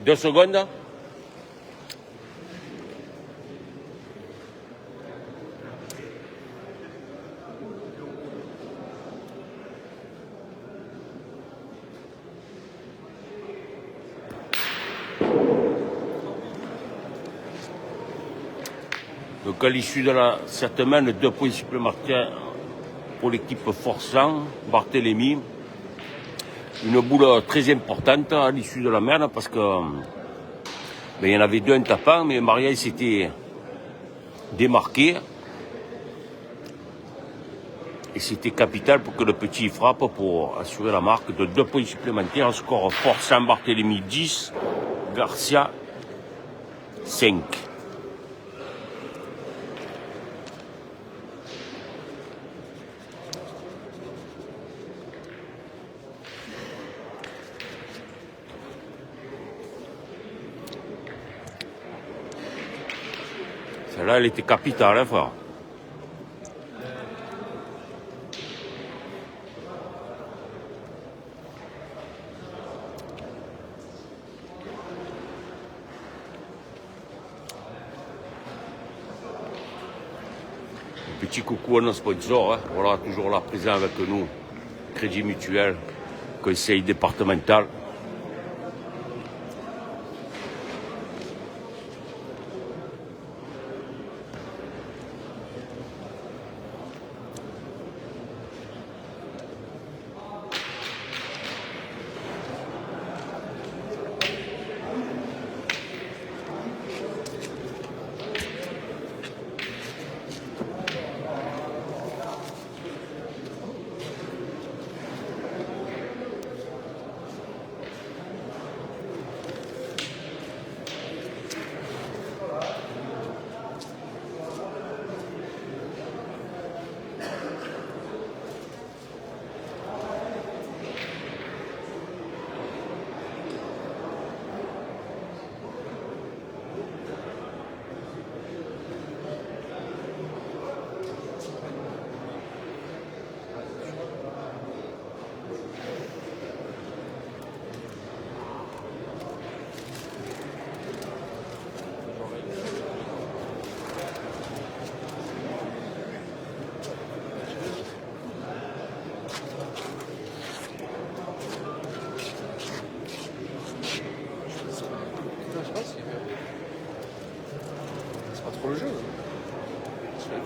A: Deux secondes. Donc à l'issue de cette main, 2 points supplémentaires pour l'équipe Forçant, Barthélemy. Une boule très importante à l'issue de la merde parce que il y en avait 2 en tapant, mais Maria s'était démarqué. Et c'était capital pour que le petit frappe pour assurer la marque de 2 points supplémentaires. Score Forçant, Barthélemy 10, Garcia 5. Celle-là, elle était capitale, hein, frère. Petit coucou à nos sponsors, hein. Voilà, toujours là présent avec nous. Crédit Mutuel, conseil départemental.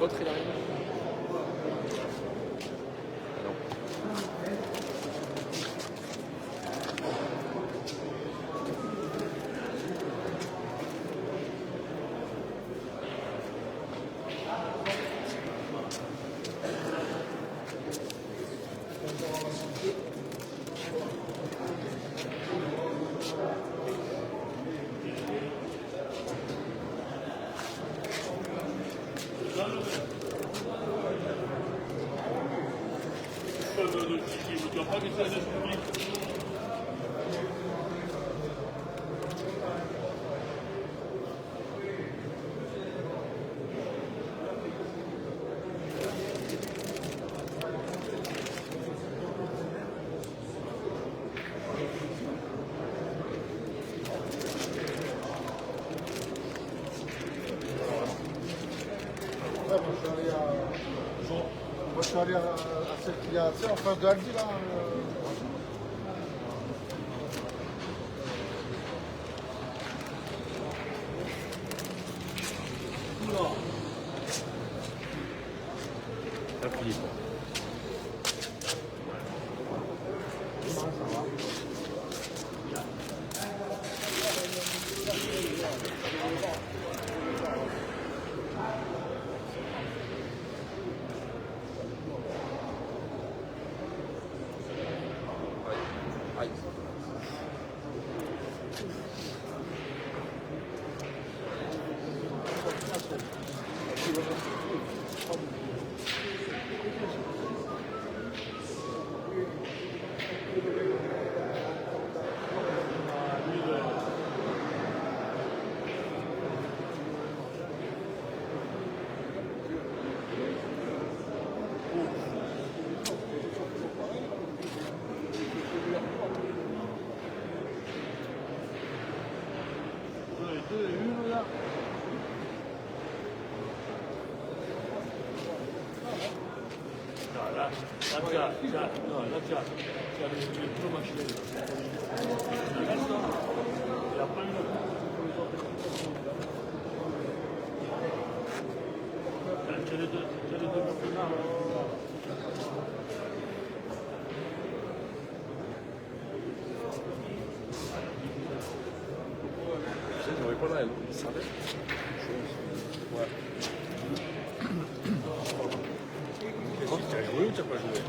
E: L'autre, il arrive.
F: Moi, je suis allé à celle qui a, tu sais, en face de Aldi, là.
E: Aïe.
D: J'aurais pas là, ça va.
E: Tu as joué ou tu n'as pas joué?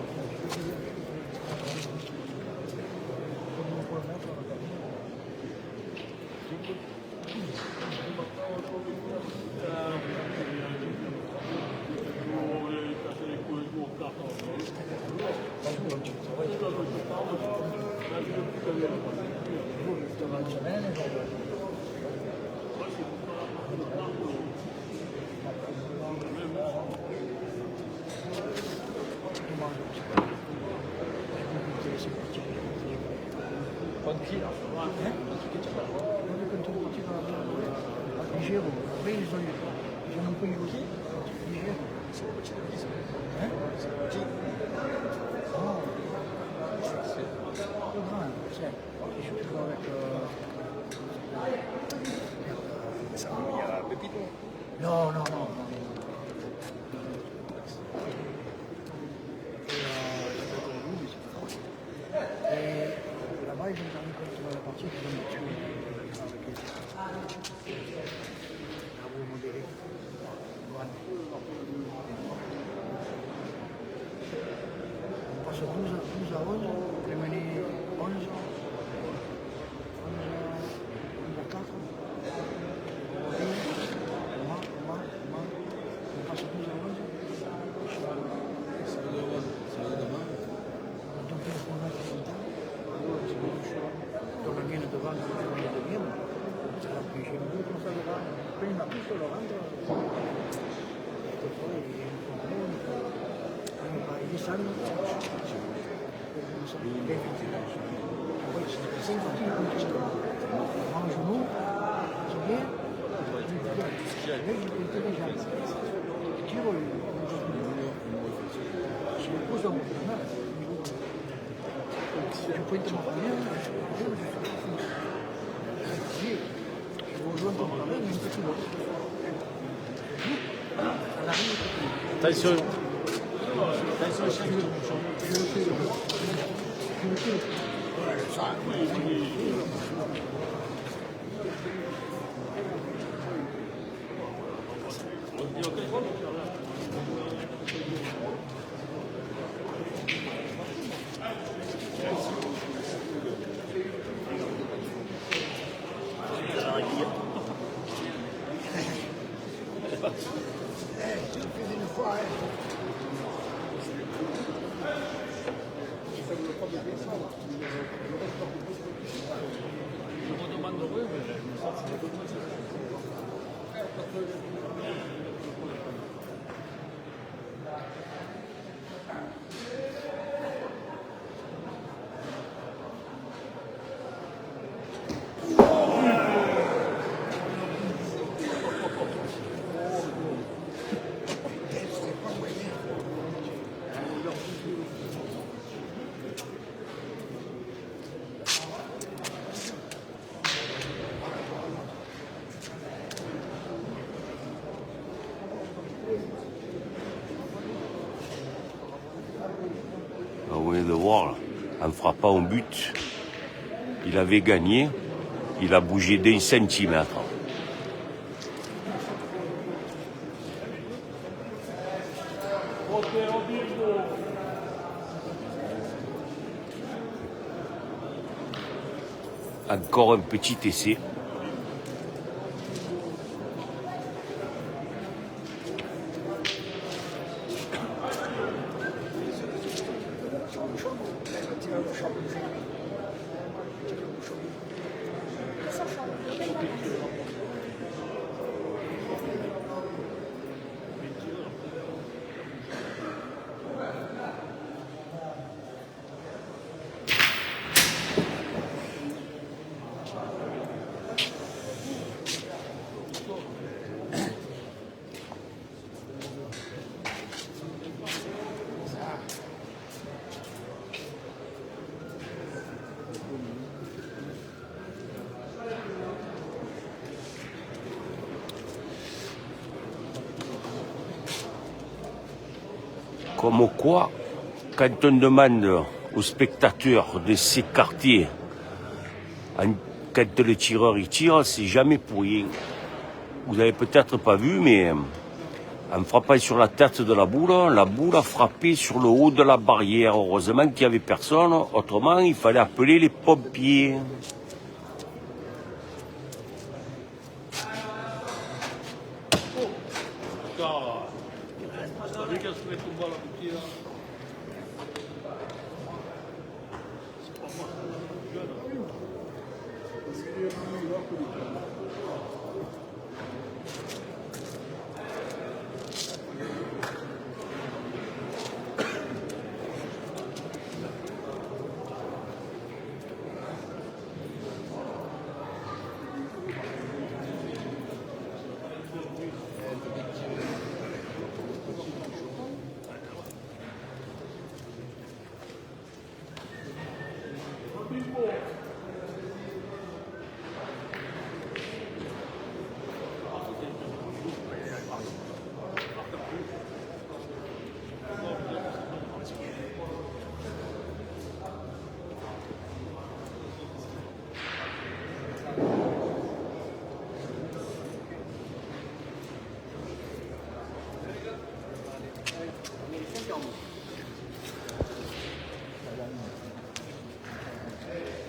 B: No, no, no. Et là-bas, ils ont terminé contre la partie qu'ils ont tué avec les modéré. Voilà. On passe 12 à 11, on est mené 11 à 4. On passe 12 à 11. Tornano davanti al giorno del Dio, sarà più vicino, prima tutto lo vanno, e poi un paio di sanno, poi si presenta tutti i mangiano nous, c'est bien, je peux te montrer. Je vous rejoins comme la même, mais un peu plus loin. À l'arrivée,
C: Attention.
A: Vous venez de voir, là, en frappant au but, il avait gagné, il a bougé d'1 centimètre. Encore un petit essai. Comme quoi, quand on demande aux spectateurs de s'écarter, quand le tireur il tire, c'est jamais pour rien. Vous avez peut-être pas vu, mais en frappant sur la tête de la boule a frappé sur le haut de la barrière. Heureusement qu'il n'y avait personne, autrement il fallait appeler les pompiers.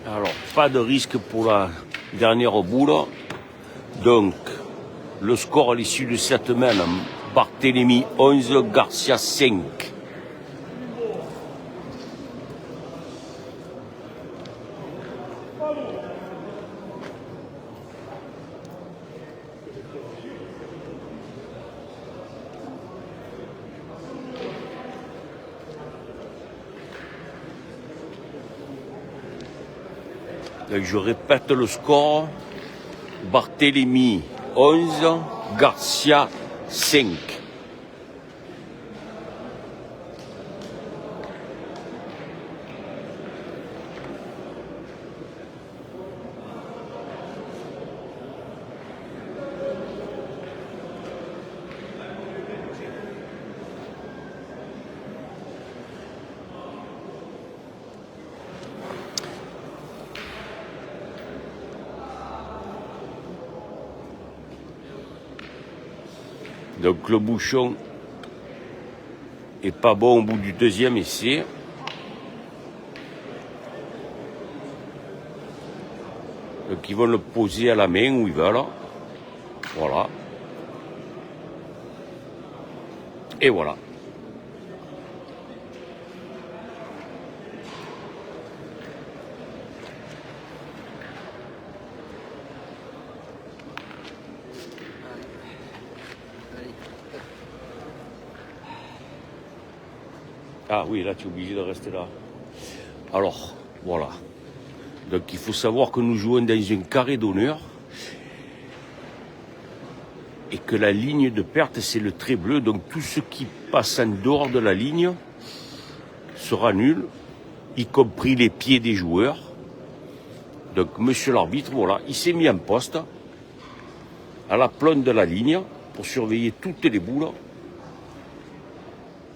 A: Alors, pas de risque pour la dernière boule. Donc, le score à l'issue de cette mène, Barthélemy 11, Garcia 5. Donc, je répète le score. Barthélemy 11, Garcia 5. Donc le bouchon est pas bon au bout du deuxième essai. Donc ils vont le poser à la main où ils veulent. Voilà. Et voilà. Ah oui, là tu es obligé de rester là. Alors, voilà. Donc il faut savoir que nous jouons dans un carré d'honneur et que la ligne de perte c'est le trait bleu. Donc tout ce qui passe en dehors de la ligne sera nul, y compris les pieds des joueurs. Donc monsieur l'arbitre, voilà, il s'est mis en poste à la plante de la ligne pour surveiller toutes les boules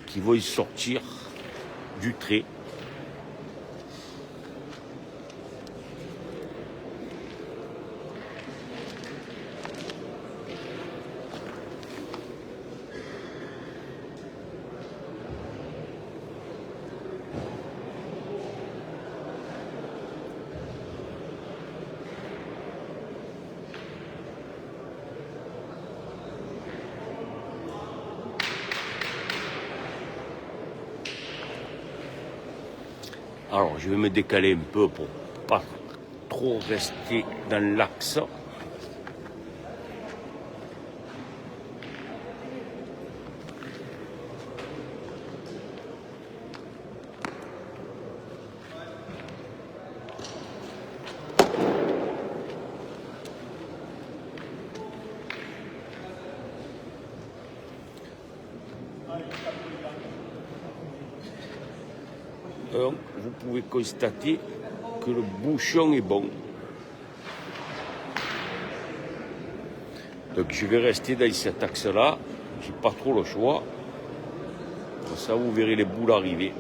A: qui vont y sortir du trait. Alors, je vais me décaler un peu pour pas trop rester dans l'axe. Vous pouvez constater que le bouchon est bon. Donc je vais rester dans cet axe-là. J'ai pas trop le choix. Comme ça, vous verrez les boules arriver.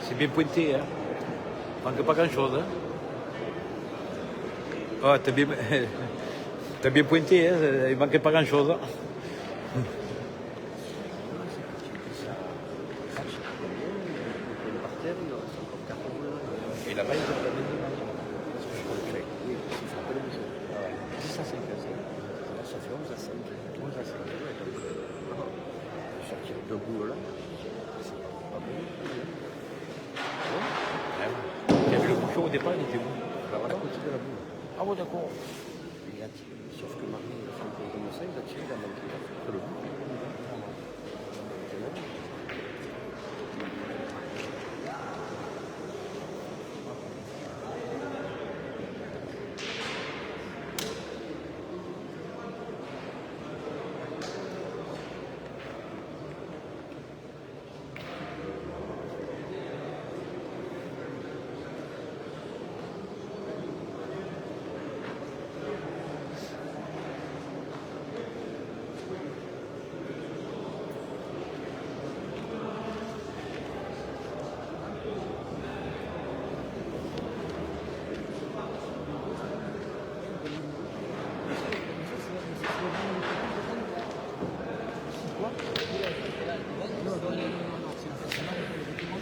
B: C'est bien pointé, hein. Manque pas grand-chose, hein. Oh, t'as bien... t'as bien pointé, hein. Il manquait pas grand-chose. Hein. Et là-bas, ils ont pas mis.
C: Oui, il faut rappeler les autres. 10 à 5 à 5. Là, ça fait 11 à 5. 11 à 5. Sortir de boule là, c'est pas bon.
B: Il y avait le bouchon au départ, il était où?
C: À côté de la boule.
B: Ah bon, d'accord.
C: Il a tiré. Sauf que Marie, il a fait un peu comme ça, il a tiré, il a manqué. Il a fait que le bout.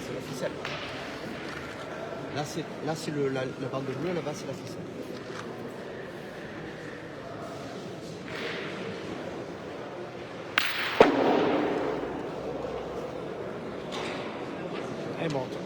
C: C'est la ficelle. Là, c'est la bande bleue, là-bas, c'est la ficelle.
B: Elle monte.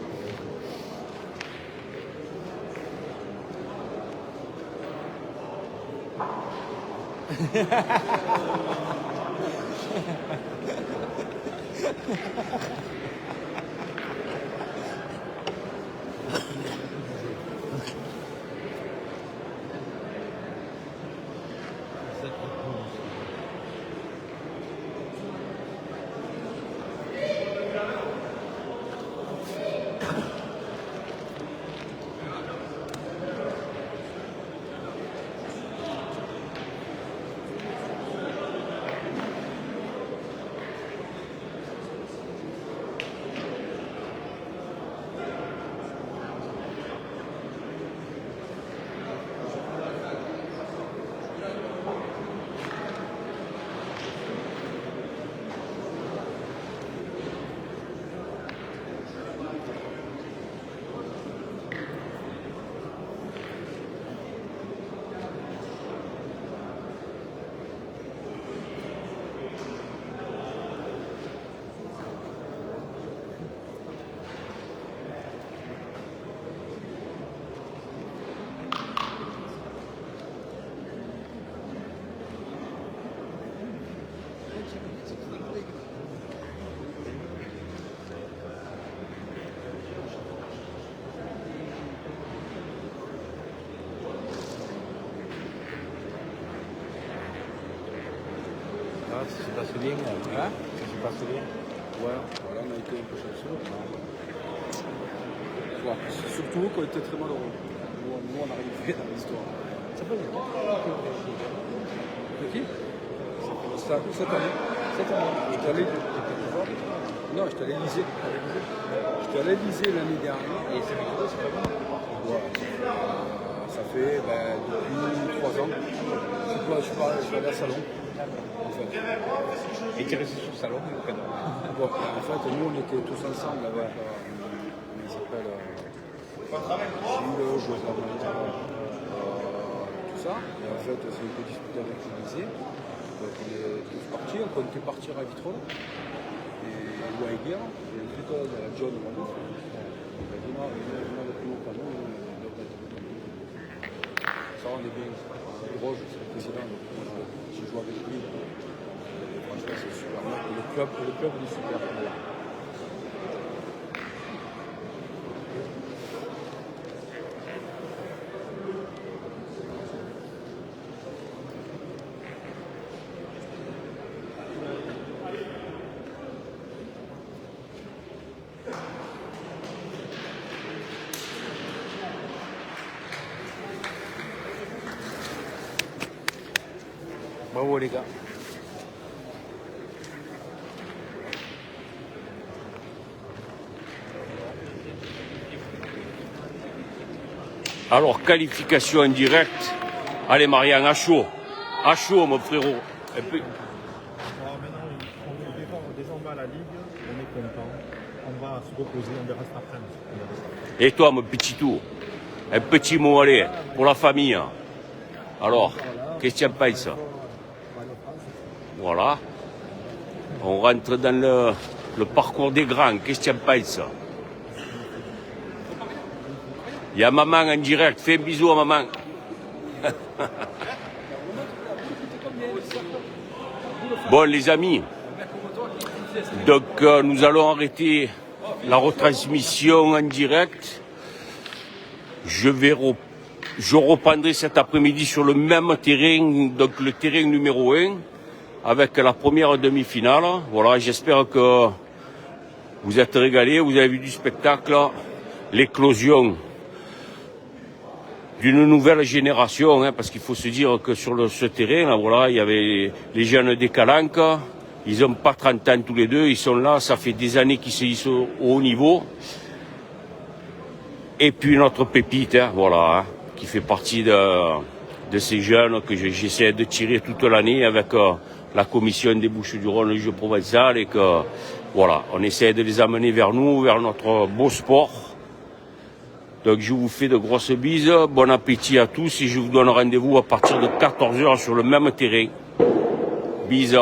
B: Ah, ça se passe bien. Hein? Ça se passe bien.
D: Ouais, voilà, on a été un peu chanceux. Ouais, c'est surtout qu'on était très malheureux. Nous, on a arrivé dans l'histoire.
B: Ça peut bien.
D: De qui Cette année. Cette année. J'étais allé. Non, j'étais allé lycée. J'étais allé lycée l'année dernière.
B: Et c'est pas bon.
D: Ouais, ça fait depuis 3 ans. Je suis allé à Salon. En fait.
B: Et tu es resté sur le salon, au cadeau.
D: Bon, en fait, nous, on était tous ensemble avec, comment il s'appelle, Gilles, José tout ça. Et en fait, c'est un peu discuté avec le lycée. Donc, on est tous partis, on comptait partir à Vitrolles. Ou à Aiguerre. Et plutôt, il y a John Malouf. Il a dit non, viens avec nous au panneau. Ça, on est bien. Roche, c'est le président, donc j'ai joué avec lui. Franchement, c'est super. Le club, il est super. Voilà.
B: Bravo les gars.
A: Alors, qualification en direct. Allez, Marianne, à chaud. À chaud, mon frérot. Un peu-
G: Alors maintenant, on désormais à la Ligue, on est content. On va se reposer, on verra cet après-midi.
A: Et toi, mon petit tour, un petit mot, allez, pour la famille. Alors, qu'est-ce que tu en penses? Voilà. On rentre dans le parcours des grands. Qu'est-ce que tu en penses? Il y a maman en direct. Fais un bisou à maman. Bon, les amis. Donc, nous allons arrêter la retransmission en direct. Je reprendrai cet après-midi sur le même terrain, donc le terrain numéro 1, avec la première demi-finale. Voilà, j'espère que vous êtes régalés, vous avez vu du spectacle, l'éclosion d'une nouvelle génération, hein, parce qu'il faut se dire que sur ce terrain, là, voilà, il y avait les jeunes des Calanques, ils n'ont pas 30 ans tous les deux, ils sont là, ça fait des années qu'ils se hissent au haut niveau. Et puis notre pépite, hein, voilà, hein, qui fait partie de ces jeunes que j'essaie de tirer toute l'année avec la commission des Bouches-du-Rhône, le jeu provençal, et que voilà, on essaie de les amener vers nous, vers notre beau sport. Donc je vous fais de grosses bises, bon appétit à tous et je vous donne rendez-vous à partir de 14h sur le même terrain. Bises.